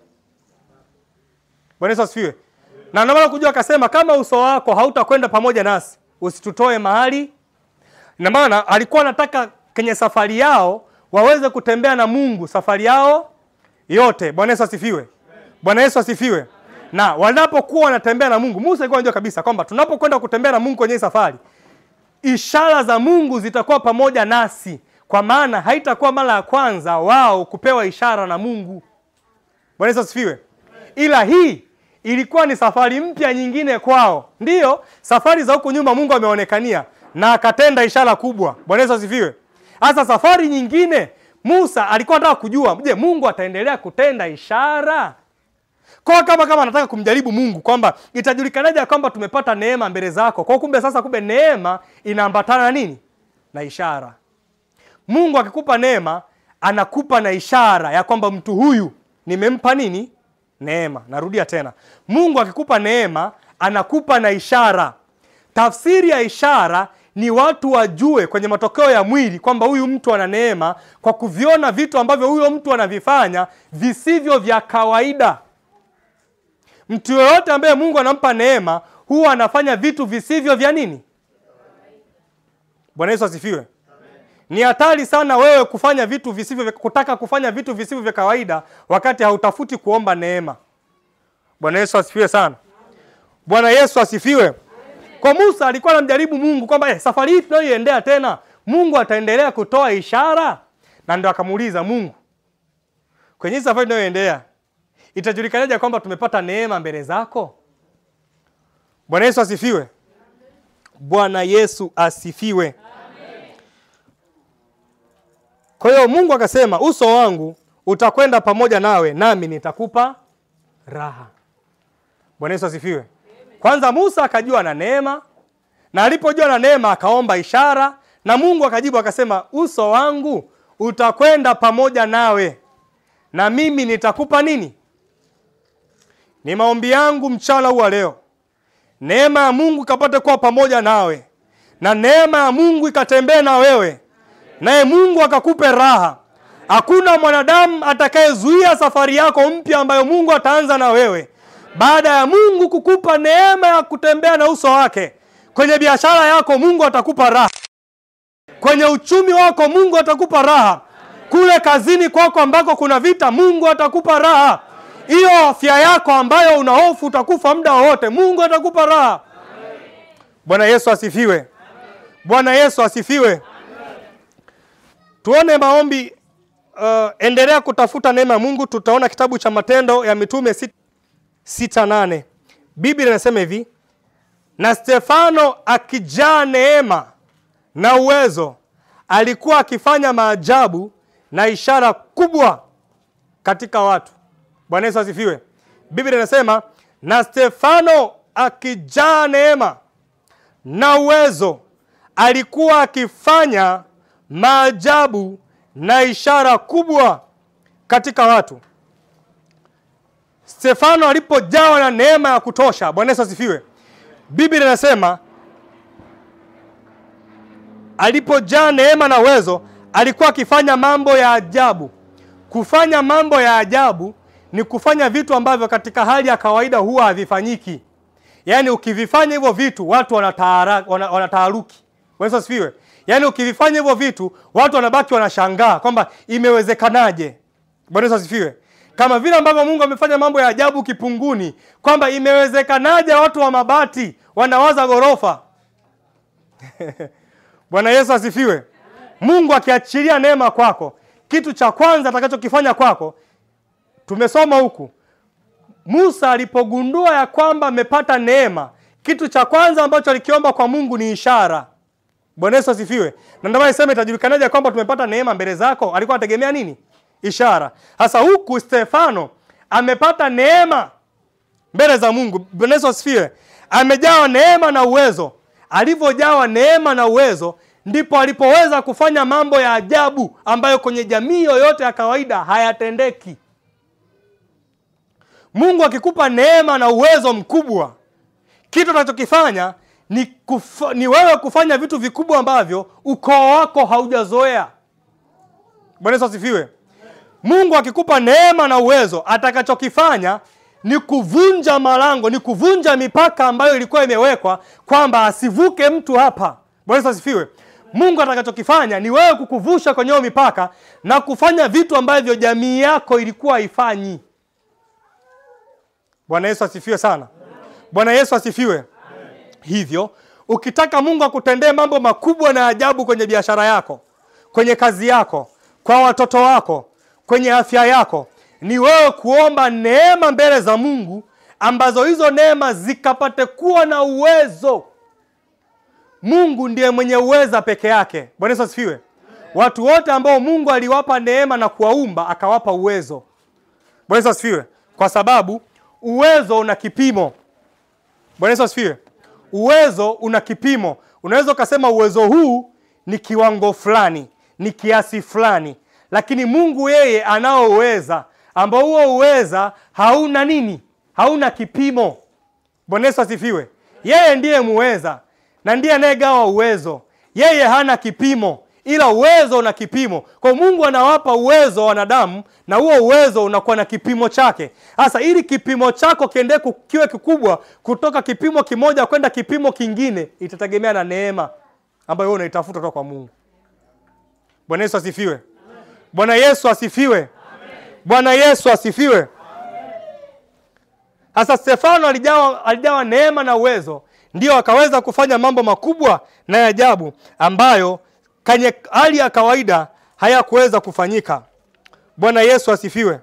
Bwana Yesu asifiwe. Na ndio maana kujua akasema, kama uso wako hautakwenda pamoja nasi, usitutoe mahali. Na maana alikuwa anataka kwenye safari yao waweze kutembea na Mungu safari yao yote. Bwana Yesu asifiwe. Bwana Yesu asifiwe. Na wanapokuwa wanatembea na Mungu, Musa alikuwa anajua kabisa kwamba tunapokwenda kutembea na Mungu kwenye safari, ishara za Mungu zitakuwa pamoja nasi, kwa maana haitakuwa mara ya kwanza wao kupewa ishara na Mungu. Bwana Yesu asifiwe. Ila hii ilikuwa ni safari mpya nyingine kwao. Ndiyo, safari za huko nyuma Mungu ameonekania na akatenda ishara kubwa. Bwana Yesu asifiwe. Hasa safari nyingine Musa alikuwa anataka kujua, je, Mungu ataendelea kutenda ishara? Kwa kama anataka kumjaribu Mungu kwamba itajulikanaje kwamba tumepata neema mbele zako. Kwa kumbe neema inaambatana na nini? Na ishara. Mungu akikupa neema, anakupa na ishara ya kwamba mtu huyu nimempa nini? Neema. Narudia tena. Mungu akikupa neema, anakupa na ishara. Tafsiri ya ishara ni watu wajue kwenye matokeo ya mwili kwamba huyu mtu ana neema, kwa kuviona vitu ambavyo huyo mtu anavifanya visivyo vya kawaida. Mtu yoyote ambaye Mungu anampa neema huwa anafanya vitu visivyo vya nini? Bwana Yesu asifiwe. Ni hatari sana wewe kufanya vitu kutaka kufanya vitu visivyo vya kawaida wakati hautafuti kuomba neema. Bwana Yesu asifiwe sana. Bwana Yesu asifiwe. Kwa Musa alikuwa anamjaribu Mungu kwamba safari hii tunayoiendea tena Mungu ataendelea kutoa ishara, na ndio akamuuliza Mungu, kwenye safari tunayoendea itajulikanaje kwamba tumepata neema mbele zako? Bwana Yesu asifiwe. Bwana Yesu asifiwe. Kwa hiyo Mungu akasema, uso wangu utakwenda pamoja nawe, nami nitakupa raha. Bwana Yesu asifiwe. Kwanza Musa akajua na neema, na alipojua na neema akaomba ishara, na Mungu akajibu akasema, uso wangu utakwenda pamoja nawe, na mimi nitakupa nini? Ni maombi yangu mchana huu leo, neema ya Mungu ikapate kuwa pamoja nawe, na neema ya Mungu ikatembee na wewe, naye Mungu akakupe raha. Hakuna mwanadamu atakayezuia safari yako mpya ambayo Mungu ataanza na wewe. Baada ya Mungu kukupa neema ya kutembea na uso wake, kwenye biashara yako Mungu atakupa raha. Kwenye uchumi wako Mungu atakupa raha. Kule kazini kwako ambako kuna vita Mungu atakupa raha. Hiyo afya yako ambayo una hofu utakufa muda wote Mungu atakupa raha. Bwana Yesu asifiwe. Bwana Yesu asifiwe. Tuone maombi. Endelea kutafuta neema ya Mungu. Tutaona kitabu cha Matendo ya Mitume 6:8. Biblia inasema hivi, na Stefano akijaa neema na uwezo alikuwa akifanya maajabu na ishara kubwa katika watu. Bwana Yesu asifiwe. Biblia inasema na Stefano akijaa neema na uwezo alikuwa akifanya maajabu na ishara kubwa katika watu. Stefano alipojawa na neema ya kutosha, Bwana Yesu asifiwe. Biblia inasema alipojaa neema na uwezo, alikuwa akifanya mambo ya ajabu. Kufanya mambo ya ajabu ni kufanya vitu ambavyo katika hali ya kawaida huwa havifanyiki. Yaani ukivifanya hivyo vitu watu wanataharuki. Bwana Yesu asifiwe. Yaani ukivifanya hivyo vitu watu wanabaki wanashangaa kwamba imewezekanaje. Bwana Yesu asifiwe. Kama vile ambavyo Mungu amefanya mambo ya ajabu Kipunguni, kwamba imewezekanaje watu wa mabati wanawaza ghorofa. Bwana Yesu asifiwe. Mungu akiachilia neema kwako, kitu cha kwanza atakachokifanya kwako, tumesoma huku, Musa alipogundua ya kwamba amepata neema, kitu cha kwanza ambacho alikiomba kwa Mungu ni ishara. Bwana Yesu asifiwe. Na ndio maana niseme itajulikanaje kwamba tumepata neema mbele zako? Alikuwa anategemea nini? Ishara. Sasa huku Stefano amepata neema mbele za Mungu. Bwana Yesu asifiwe. Amejawa neema na uwezo. Alivyojawa neema na uwezo, ndipo alipoweza kufanya mambo ya ajabu ambayo kwenye jamii yoyote ya kawaida hayatendeki. Mungu akikupa neema na uwezo mkubwa, kitu unachokifanya ni wewe kufanya vitu vikubwa ambavyo ukoo wako haujazoea. Bwana Yesu asifiwe. Mungu akikupa neema na uwezo, atakachokifanya ni kuvunja malango, ni kuvunja mipaka ambayo ilikuwa imewekwa kwamba asivuke mtu hapa. Bwana Yesu asifiwe. Mungu atakachokifanya ni wewe kukuvusha kwenye hiyo mipaka na kufanya vitu ambavyo jamii yako ilikuwa haifanyi. Bwana Yesu asifiwe sana. Bwana Yesu asifiwe. Hivyo, ukitaka Mungu akutendee mambo makubwa na ajabu kwenye biashara yako, kwenye kazi yako, kwa watoto wako, kwenye afya yako, ni wewe kuomba neema mbele za Mungu, ambazo hizo neema zikapate kuwa na uwezo. Mungu ndiye mwenye uweza peke yake. Bwana Yesu asifiwe. Watu wote ambao Mungu aliwapa neema na kuwaumba, akawapa uwezo. Bwana Yesu asifiwe. Kwa sababu uwezo una kipimo. Bwana Yesu asifiwe. Uwezo una kipimo. Unaweza ukasema uwezo huu ni kiwango fulani, ni kiasi fulani. Lakini Mungu yeye anao uweza ambao huo uweza hauna nini? Hauna kipimo. Bwana Yesu asifiwe. Yeye ndiye muweza na ndiye anayegawa uwezo. Yeye hana kipimo, ila uwezo una kipimo. Kwa Mungu anawapa uwezo wanadamu, na huo uwezo unakuwa na kipimo chake. Sasa ili kipimo chako kiende kiwe kikubwa kutoka kipimo kimoja kwenda kipimo kingine, itategemea na neema ambayo wewe unaitafuta kutoka kwa Mungu. Bwana Yesu asifiwe. Bwana Yesu asifiwe. Bwana Yesu asifiwe. Sasa Stefano alijawa neema na uwezo, ndio akaweza kufanya mambo makubwa na ya ajabu ambayo kwenye hali ya kawaida hayakuweza kufanyika. Bwana Yesu asifiwe.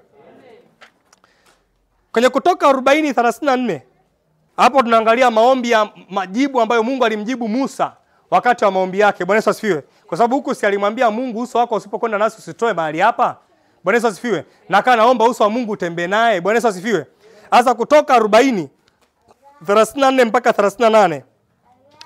Kwenye Kutoka 40:34, hapo tunaangalia maombi ya majibu ambayo Mungu alimjibu Musa wakati wa maombi yake. Bwana Yesu asifiwe. Kwa sababu huku si alimwambia Mungu, uso wako usipokwenda nasi usitoe mahali hapa. Bwana Yesu asifiwe. Na kana naomba uso wa Mungu utembee naye. Bwana Yesu asifiwe. Sasa Kutoka 40:34 mpaka 38.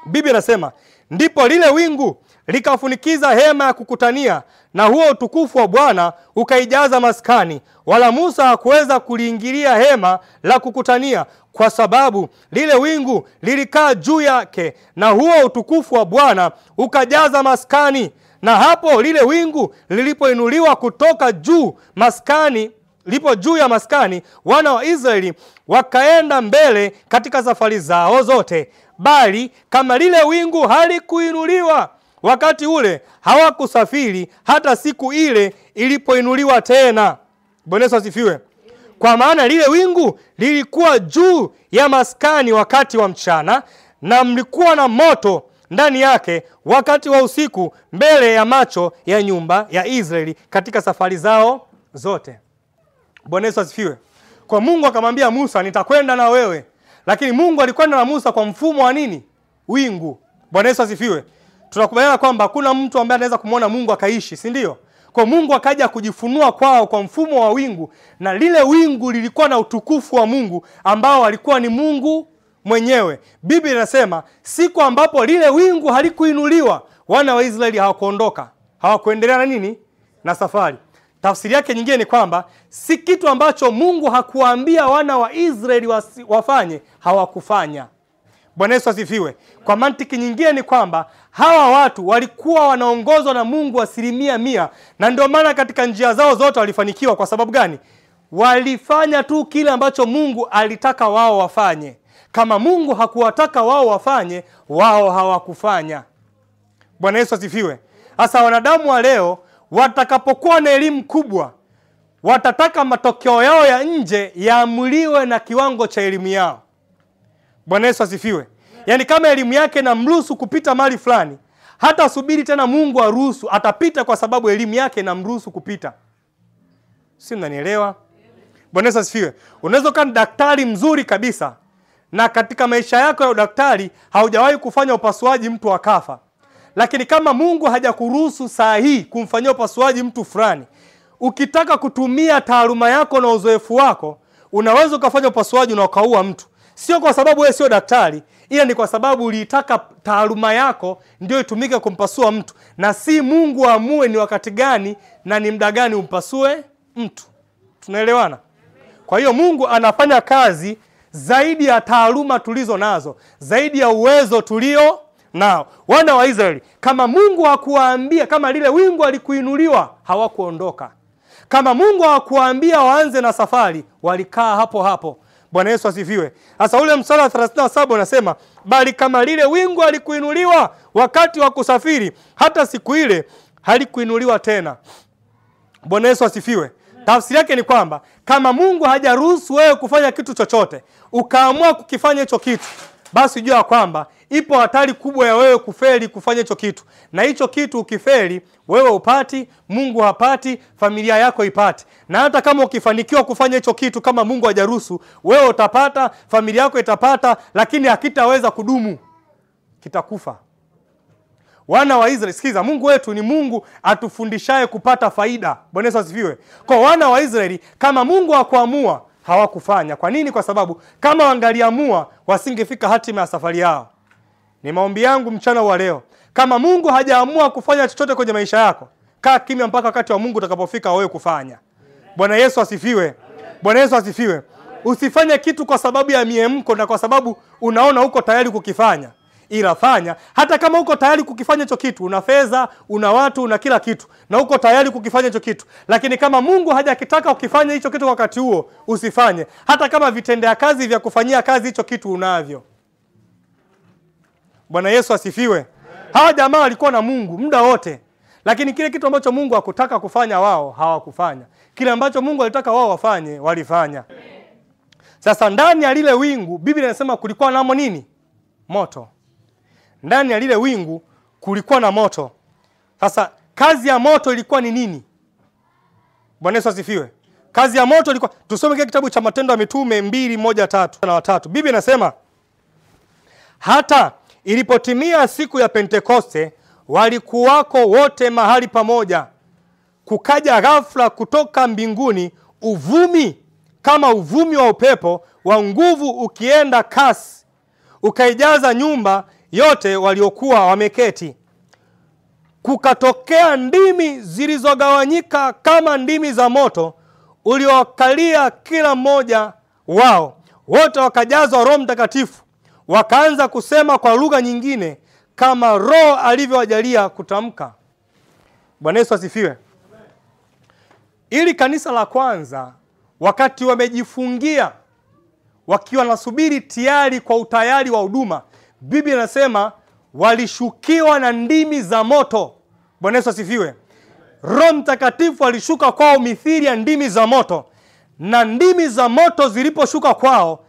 Biblia inasema, ndipo lile wingu likafunikiza hema ya kukutania, na huo utukufu wa Bwana ukaijaza maskani, wala Musa hakuweza kuliingilia hema la kukutania, kwa sababu lile wingu lilikaa juu yake, na huo utukufu wa Bwana ukajaza maskani. Na hapo lile wingu lilipoinuliwa kutoka juu maskani, lipo juu ya maskani, wana wa Israeli wakaenda mbele katika safari zao zote. Bali kama lile wingu halikuinuliwa wakati ule, hawakusafiri hata siku ile ilipoinuliwa tena. Bwana Yesu asifiwe. Kwa maana lile wingu lilikuwa juu ya maskani wakati wa mchana, na mlikuwa na moto ndani yake wakati wa usiku, mbele ya macho ya nyumba ya Israeli katika safari zao zote. Bwana Yesu asifiwe. Kwa Mungu akamwambia Musa, nitakwenda na wewe. Lakini Mungu alikwenda na Musa kwa mfumo wa nini? Wingu. Bwana Yesu asifiwe. Tunakubaliana kwamba hakuna mtu ambaye anaweza kumuona Mungu akaishi, si ndio? Kwa Mungu akaja kujifunua kwao kwa mfumo wa wingu, na lile wingu lilikuwa na utukufu wa Mungu ambao alikuwa ni Mungu mwenyewe. Biblia inasema siku ambapo lile wingu halikuinuliwa, wana wa Israeli hawakuondoka, hawakuendelea na nini? na safari. Tafsiri yake nyingine ni kwamba si kitu ambacho Mungu hakuwaambia wana wa Israeli wafanye, hawakufanya. Bwana Yesu asifiwe. Kwa mantiki nyingine ni kwamba hawa watu walikuwa wanaongozwa na Mungu 100%, na ndio maana katika njia zao zote walifanikiwa. Kwa sababu gani? Walifanya tu kile ambacho Mungu alitaka wao wafanye. Kama Mungu hakuwataka wao wafanye, wao hawakufanya. Bwana Yesu asifiwe. Sasa wanadamu wa leo watakapokuwa na elimu kubwa, watataka matokeo yao ya nje yaamuliwe na kiwango cha elimu yao. Bwana Yesu asifiwe. Yaani kama elimu yake na mruhusu kupita mali fulani, hata subiri tena Mungu aruhusu, atapita kwa sababu elimu yake na mruhusu kupita. Si mnanielewa? Bwana Yesu asifiwe. Unaweza kuwa daktari mzuri kabisa, na katika maisha yako ya udaktari haujawahi kufanya upasuaji mtu akafa. Lakini kama Mungu hajakuruhusu saa hii kumfanyia upasuaji mtu fulani, ukitaka kutumia taaluma yako na uzoefu wako, unaweza ukafanya upasuaji na ukaua mtu. Sio kwa sababu wewe sio daktari, ila ni kwa sababu ulitaka taaluma yako ndio itumike kumpasua mtu, na si Mungu aamue ni wakati gani na ni muda gani umpasue mtu. Tunaelewana? Kwa hiyo Mungu anafanya kazi zaidi ya taaluma tulizo nazo, zaidi ya uwezo tulio nao. Wana wa Israeli, kama Mungu hakuwaambia, kama lile wingu alikuinuliwa, hawakuondoka. Kama Mungu hakuwaambia waanze na safari, walikaa hapo hapo. Bwana Yesu asifiwe. Sasa ule mstari wa 37 unasema, bali kama lile wingu alikuinuliwa wakati wa kusafiri, hata siku ile halikuinuliwa tena. Bwana Yesu asifiwe. Tafsiri yake ni kwamba kama Mungu hajaruhusu wewe kufanya kitu chochote, ukaamua kukifanya hicho kitu, basi jua kwamba ipo hatari kubwa ya wewe kufeli kufanya hicho kitu. Na hicho kitu ukifeli, wewe upati, Mungu hapati, familia yako ipati. Na hata kama ukifanikiwa kufanya hicho kitu, kama Mungu hajaruhusu, wewe utapata, familia yako itapata, lakini hakitaweza kudumu, kitakufa. Wana wa Israeli, sikiza, Mungu wetu ni Mungu atufundishaye kupata faida. Bwana Yesu asifiwe. Kwa wana wa Israeli, kama Mungu hakuamua, hawakufanya. Kwa nini? Kwa sababu kama wangaliamua, wasingefika hatima ya safari yao. Ni maombi yangu mchana wa leo, kama Mungu hajaamua kufanya chochote kwenye maisha yako, kaa kimya mpaka wakati wa Mungu utakapofika wewe kufanya. Bwana Yesu asifiwe. Bwana Yesu asifiwe. Usifanye kitu kwa sababu ya miemko na kwa sababu unaona uko tayari kukifanya. Ila fanya hata kama uko tayari kukifanya hicho kitu, una fedha, una watu, una kila kitu, na uko tayari kukifanya hicho kitu. Lakini kama Mungu hajakitaka ukifanye hicho kitu wakati huo, usifanye. Hata kama vitendea kazi vya kufanyia kazi hicho kitu unavyo. Bwana Yesu asifiwe. Hawa jamaa walikuwa na Mungu muda wote, lakini kile kitu ambacho Mungu hakutaka kufanya wao hawakufanya. Kile ambacho Mungu alitaka wao wafanye, walifanya. Sasa ndani ya lile wingu, Biblia inasema kulikuwa namo nini? Moto. Ndani ya lile wingu kulikuwa na moto. Sasa kazi ya moto ilikuwa ni nini? Bwana Yesu asifiwe. Kazi ya moto ilikuwa, tusome kile kitabu cha Matendo ya Mitume 2:1-3. Biblia inasema, hata ilipotimia siku ya Pentekoste, walikuwako wote mahali pamoja. Kukaja ghafla kutoka mbinguni uvumi kama uvumi wa upepo wa nguvu ukienda kasi, ukaijaza nyumba yote waliokuwa wameketi. Kukatokea ndimi zilizogawanyika kama ndimi za moto uliokalia kila mmoja wao. Wote wakajazwa Roho Mtakatifu, wakaanza kusema kwa lugha nyingine kama Roho alivyowajalia kutamka. Bwana Yesu asifiwe. Ili kanisa la kwanza, wakati wamejifungia, wakiwa nasubiri tayari kwa utayari wa huduma, Biblia inasema walishukiwa na ndimi za moto. Bwana Yesu asifiwe. Roho Mtakatifu alishuka kwao mithili ya ndimi za moto. Na ndimi za moto ziliposhuka kwao,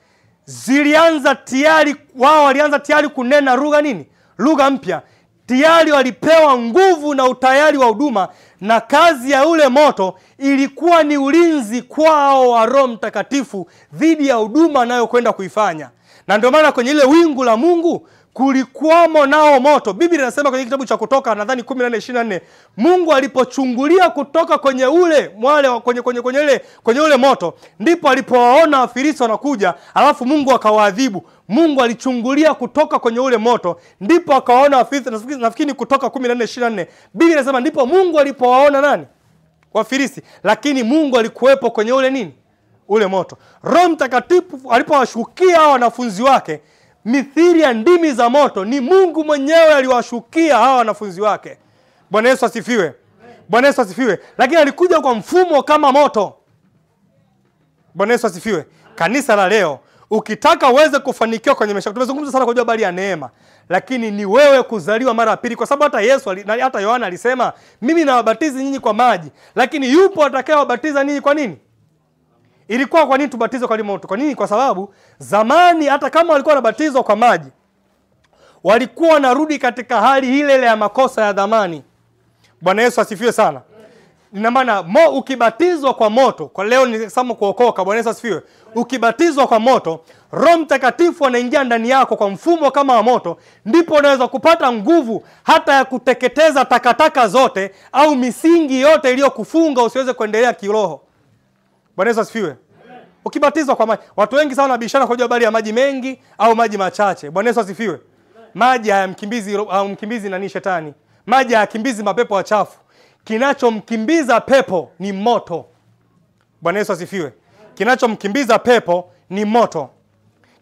walianza tayari kunena lugha nini? Lugha mpya. Tayari walipewa nguvu na utayari wa huduma, na kazi ya ule moto ilikuwa ni ulinzi kwao wa Roho Mtakatifu dhidi ya huduma nayo kwenda kuifanya. Na ndio maana kwenye ile wingu la Mungu kulikuwamo nao moto. Biblia inasema kwenye kitabu cha Kutoka nadhani 14:24, Mungu alipochungulia kutoka kwenye ule kwenye ule moto, ndipo alipowaona Wafilisti wanakuja, alafu Mungu akawaadhibu. Mungu alichungulia kutoka kwenye ule moto, ndipo akawaona Wafilisti. Nafikiri Kutoka 14:24. Biblia inasema ndipo Mungu alipowaona nani? Wafilisti, lakini Mungu alikuwepo kwenye ule nini? Ule moto. Roho Mtakatifu alipowashukia hao wanafunzi wake mithili ya ndimi za moto, ni Mungu mwenyewe aliwashukia hao wanafunzi wake. Bwana Yesu asifiwe. Bwana Yesu asifiwe. Lakini alikuja kwa mfumo kama moto. Bwana Yesu asifiwe. Kanisa la leo, ukitaka uweze kufanikiwa kwenye maisha, tumezungumza sana kujua habari ya neema, lakini ni wewe kuzaliwa mara ya pili, kwa sababu hata Yesu hata Yohana alisema, mimi nawabatizi nyinyi kwa maji, lakini yupo atakayewabatiza ninyi kwa nini? Ilikuwa kwa nini tubatizwe kwa moto? Kwa nini? Kwa sababu zamani hata kama walikuwa wanabatizwa kwa maji, walikuwa wanarudi katika hali ile ile ya makosa ya dhamani. Bwana Yesu asifiwe sana. Ina maana ukibatizwa kwa moto, kwa leo nisema kuokoka, Bwana Yesu asifiwe. Ukibatizwa kwa moto, Roho Mtakatifu anaingia ndani yako kwa mfumo kama wa moto, ndipo unaweza kupata nguvu hata ya kuteketeza takataka zote au misingi yote iliyokufunga usiweze kuendelea kiroho. Bwana Yesu asifiwe. Ukibatizwa kwa maji, watu wengi sana wanabishana kwa habari ya maji mengi au maji machache. Bwana Yesu asifiwe. Maji hayamkimbizi nani? Shetani. Maji hayakimbizi mapepo wachafu. Kinachomkimbiza pepo ni moto. Bwana Yesu asifiwe. Kinachomkimbiza pepo ni moto.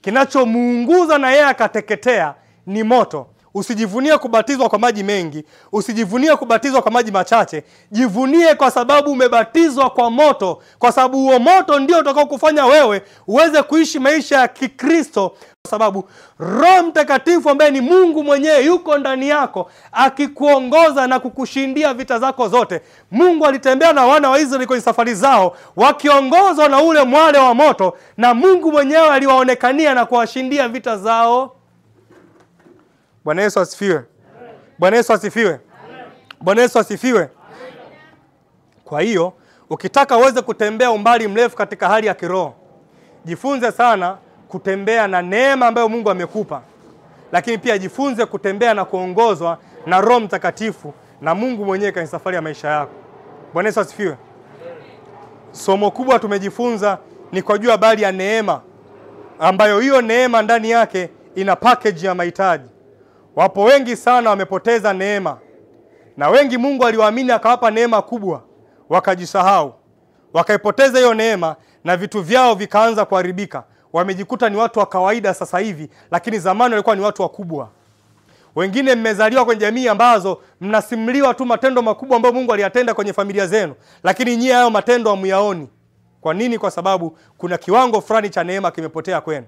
Kinachomuunguza na yeye akateketea ni moto. Usijivunie kubatizwa kwa maji mengi, usijivunie kubatizwa kwa maji machache. Jivunie kwa sababu umebatizwa kwa moto, kwa sababu huo moto ndio utakao kufanya wewe uweze kuishi maisha ya Kikristo, kwa sababu Roho Mtakatifu ambaye ni Mungu mwenyewe yuko ndani yako akikuongoza na kukushindia vita zako zote. Mungu alitembea na wana wa Israeli kwenye safari zao wakiongozwa na ule mwale wa moto, na Mungu mwenyewe aliwaonekania na kuwashindia vita zao. Bwana Yesu asifiwe. Bwana Yesu asifiwe. Bwana Yesu asifiwe. Kwa hiyo, ukitaka uweze kutembea umbali mrefu katika hali ya kiroho, jifunze sana kutembea na neema ambayo Mungu amekupa. Lakini pia jifunze kutembea na kuongozwa na Roho Mtakatifu na Mungu mwenyewe kwenye safari ya maisha yako. Bwana Yesu asifiwe. Somo kubwa tumejifunza ni kwa juu habari ya neema, ambayo hiyo neema ndani yake ina package ya mahitaji. Wapo wengi sana wamepoteza neema, na wengi Mungu aliwaamini akawapa neema kubwa, wakajisahau, wakaipoteza hiyo neema na vitu vyao vikaanza kuharibika. Wamejikuta ni watu wa kawaida sasa hivi, lakini zamani walikuwa ni watu wakubwa. Wengine mmezaliwa kwenye jamii ambazo mnasimuliwa tu matendo makubwa ambayo Mungu aliyatenda kwenye familia zenu, lakini nyie hayo matendo hamuyaoni. Kwa nini? Kwa sababu kuna kiwango fulani cha neema kimepotea kwenu.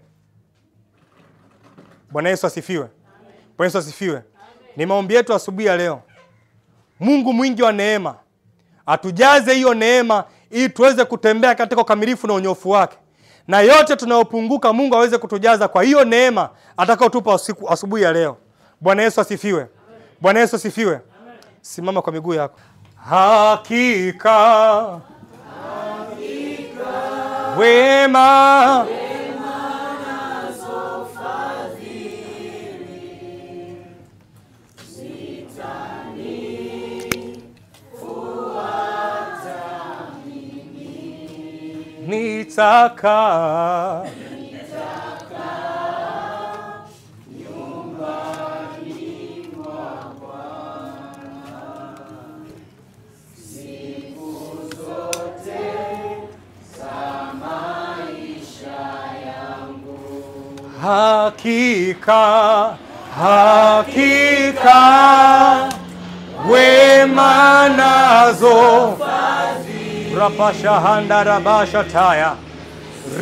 Bwana Yesu asifiwe. Bwana Yesu asifiwe. Ni maombi yetu asubuhi ya leo, Mungu mwingi wa neema atujaze hiyo neema ili tuweze kutembea katika ukamilifu na unyofu wake, na yote tunayopunguka Mungu aweze kutujaza kwa hiyo neema atakayotupa asubuhi ya leo. Bwana Yesu asifiwe. Bwana Yesu asifiwe. Simama kwa miguu yako. Hakika wema nitaka nyumbani mwa Bwana siku zote za maisha yangu. Hakika wema nazo rapasha handa rabasha taya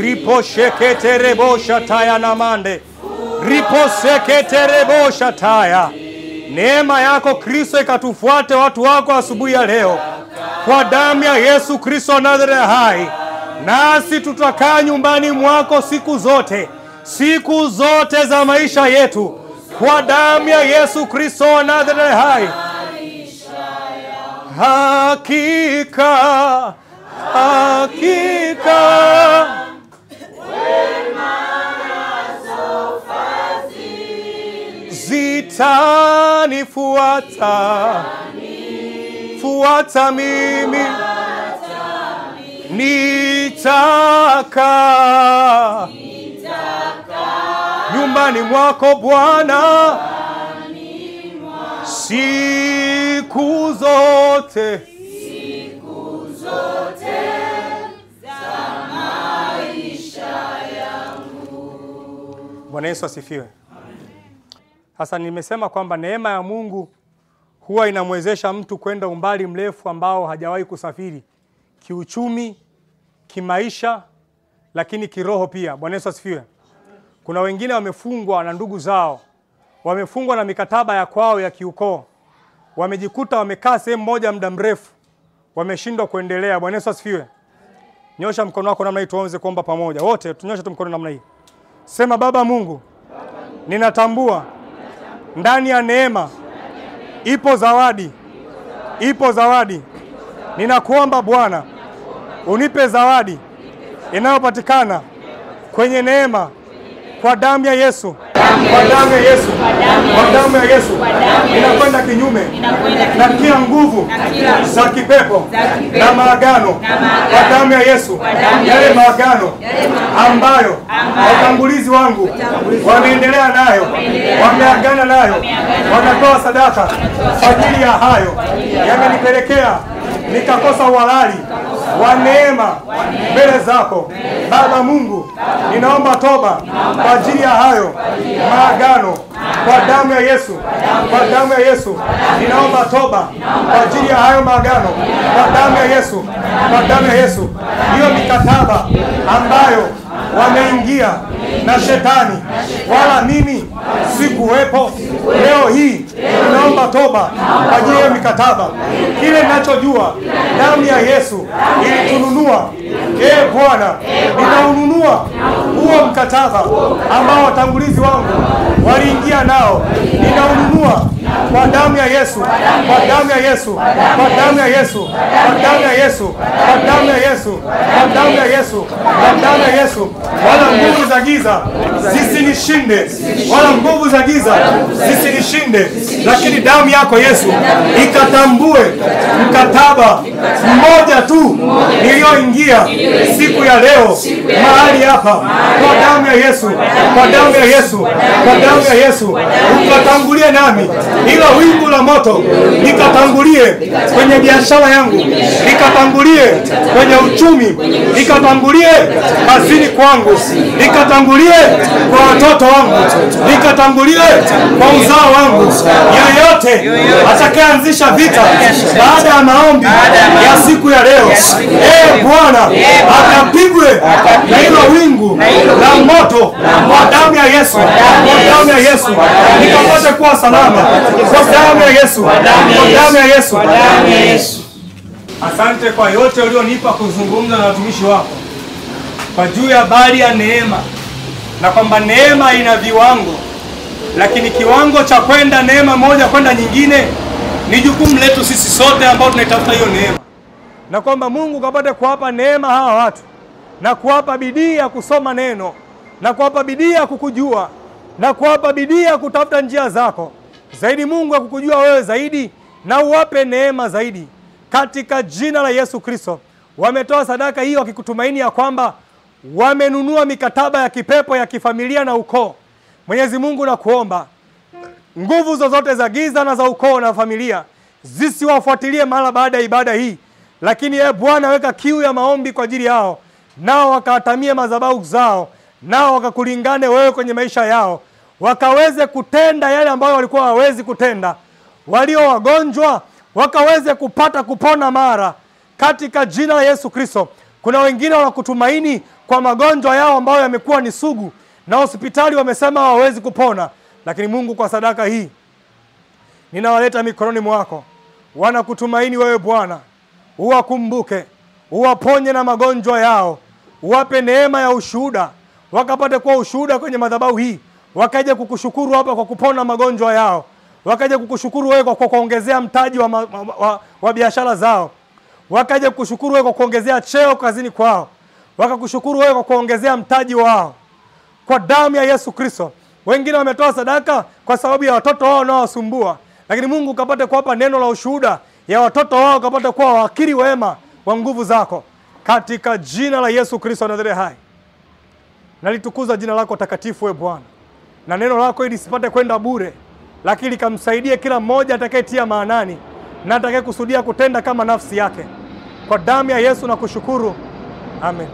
ripo shekete rebosha taya na mande ripo sekete rebosha taya. Neema yako Kristo ikatufuate watu wako asubuhi ya leo, kwa damu ya Yesu Kristo Nazareti hai, nasi tutakaa nyumbani mwako siku zote za maisha yetu, kwa damu ya Yesu Kristo Nazareti hai. Hakika wema nazo fadhili zitanifuata mimi, nitaka nyumbani mwako Bwana siku zote zote za maisha yangu. Bwana Yesu asifiwe. Sasa nimesema kwamba neema ya Mungu huwa inamwezesha mtu kwenda umbali mrefu ambao hajawahi kusafiri, kiuchumi, kimaisha, lakini kiroho pia. Bwana Yesu asifiwe. Kuna wengine wamefungwa na ndugu zao, wamefungwa na mikataba ya kwao ya kiukoo, wamejikuta wamekaa sehemu moja muda mrefu, wameshindwa kuendelea. Bwana Yesu asifiwe. Nyosha mkono wako namna hii tuanze kuomba pamoja. Wote tunyoshe tu mkono namna hii. Sema, Baba Mungu, ninatambua ndani ya neema ipo zawadi. Ipo zawadi. Ninakuomba Bwana, unipe zawadi inayopatikana kwenye neema kwa damu ya Yesu. Kwa damu ya Yesu. Kwa damu ya Yesu. Ninakwenda kinyume na kila nguvu za kipepo na maagano. Kwa damu ya Yesu. Yale maagano ambayo watangulizi wangu wameendelea nayo, wameagana nayo, wanatoa sadaka kwa ajili ya hayo, yamenipelekea nikakosa uhalali wa neema mbele zako. Baba Mungu, ninaomba toba kwa ajili ya hayo maagano kwa damu ya Yesu. Kwa damu ya Yesu ninaomba toba kwa ajili ya hayo maagano kwa damu ya Yesu. Kwa damu ya Yesu, hiyo mikataba ambayo wameingia na shetani wala mimi sikuwepo, leo hii ninaomba toba kwa ajili ya mikataba. Kile ninachojua damu ya Yesu ilitununua. Bwana, ninaununua huo mkataba ambao watangulizi wangu waliingia nao. Ninaununua kwa damu ya Yesu. Kwa damu ya Yesu. Kwa damu ya Yesu. Kwa damu ya Yesu. Kwa damu ya Yesu. Kwa damu ya Yesu. Kwa damu ya Yesu. Wala nguvu za giza zisinishinde. Wala nguvu za giza zisinishinde. Lakini damu yako Yesu ikatambue mkataba mmoja tu nilioingia siku ya leo mahali hapa. Kwa damu ya Yesu. Kwa damu ya Yesu. Kwa damu ya Yesu ukatangulie nami. Ila wingu la moto nikatangulie kwenye biashara yangu, nikatangulie kwenye uchumi, nikatangulie kazini kwangu, nikatangulie kwa watoto wangu, nikatangulie kwa uzao wangu. Yeyote atakayeanzisha vita baada ya maombi ya siku ya leo, Bwana, akapigwe na hilo wingu la moto kwa damu ya Yesu. Kwa damu ya Yesu nikapate kuwa salama. Kwa damu ya Yesu. Kwa damu ya Yesu. Kwa damu ya Yesu. Asante kwa yote ulionipa kuzungumza na watumishi wako kwa juu ya habari ya neema, na kwamba neema ina viwango, lakini kiwango cha kwenda neema moja kwenda nyingine ni jukumu letu sisi sote ambao tunaitafuta hiyo neema, na kwamba Mungu kapate kuwapa neema hawa watu na kuwapa bidii ya kusoma neno na kuwapa bidii ya kukujua na kuwapa bidii ya kutafuta njia zako zaidi. Mungu ya kukujua wewe zaidi, na uwape neema zaidi katika jina la Yesu Kristo. Wametoa sadaka hii wakikutumaini ya kwamba wamenunua mikataba ya kipepo ya kifamilia na ukoo. Mwenyezi Mungu, na kuomba nguvu zozote za giza na za ukoo na familia zisiwafuatilie mara baada ya ibada hii, lakini Bwana, weka kiu ya maombi kwa ajili yao, nao wakatamie madhabahu zao, nao wakakulingane wewe kwenye maisha yao, wakaweze kutenda yale ambayo walikuwa hawezi kutenda. Walio wagonjwa wakaweze kupata kupona mara katika jina la Yesu Kristo. Kuna wengine wanakutumaini kwa magonjwa yao ambayo yamekuwa ni sugu na hospitali wamesema hawawezi kupona, lakini Mungu, kwa sadaka hii ninawaleta mikononi mwako. Wanakutumaini wewe Bwana, uwakumbuke, uwaponye na magonjwa yao, uwape neema ya ushuhuda, wakapate kuwa ushuhuda kwenye madhabahu hii, wakaje kukushukuru hapa kwa kupona magonjwa yao, wakaje kukushukuru wewe kwa kuongezea mtaji wa biashara zao, wakaje kukushukuru wewe kwa kuongezea cheo kazini kwao, wakakushukuru wewe kwa kuongezea mtaji wao kwa damu ya Yesu Kristo. Wengine wametoa sadaka kwa sababu ya watoto wao wanaowasumbua, lakini Mungu kapate kuwapa neno la ushuhuda ya watoto wao, kapate kuwa wakiri wema wa nguvu zako katika jina la Yesu Kristo Nazareti hai. Nalitukuza jina lako takatifu wewe Bwana, na neno lako ili sipate kwenda bure, lakini kamsaidie kila mmoja atakayetia maanani na atakayekusudia kutenda kama nafsi yake, Kwa damu ya Yesu nakushukuru. Amen.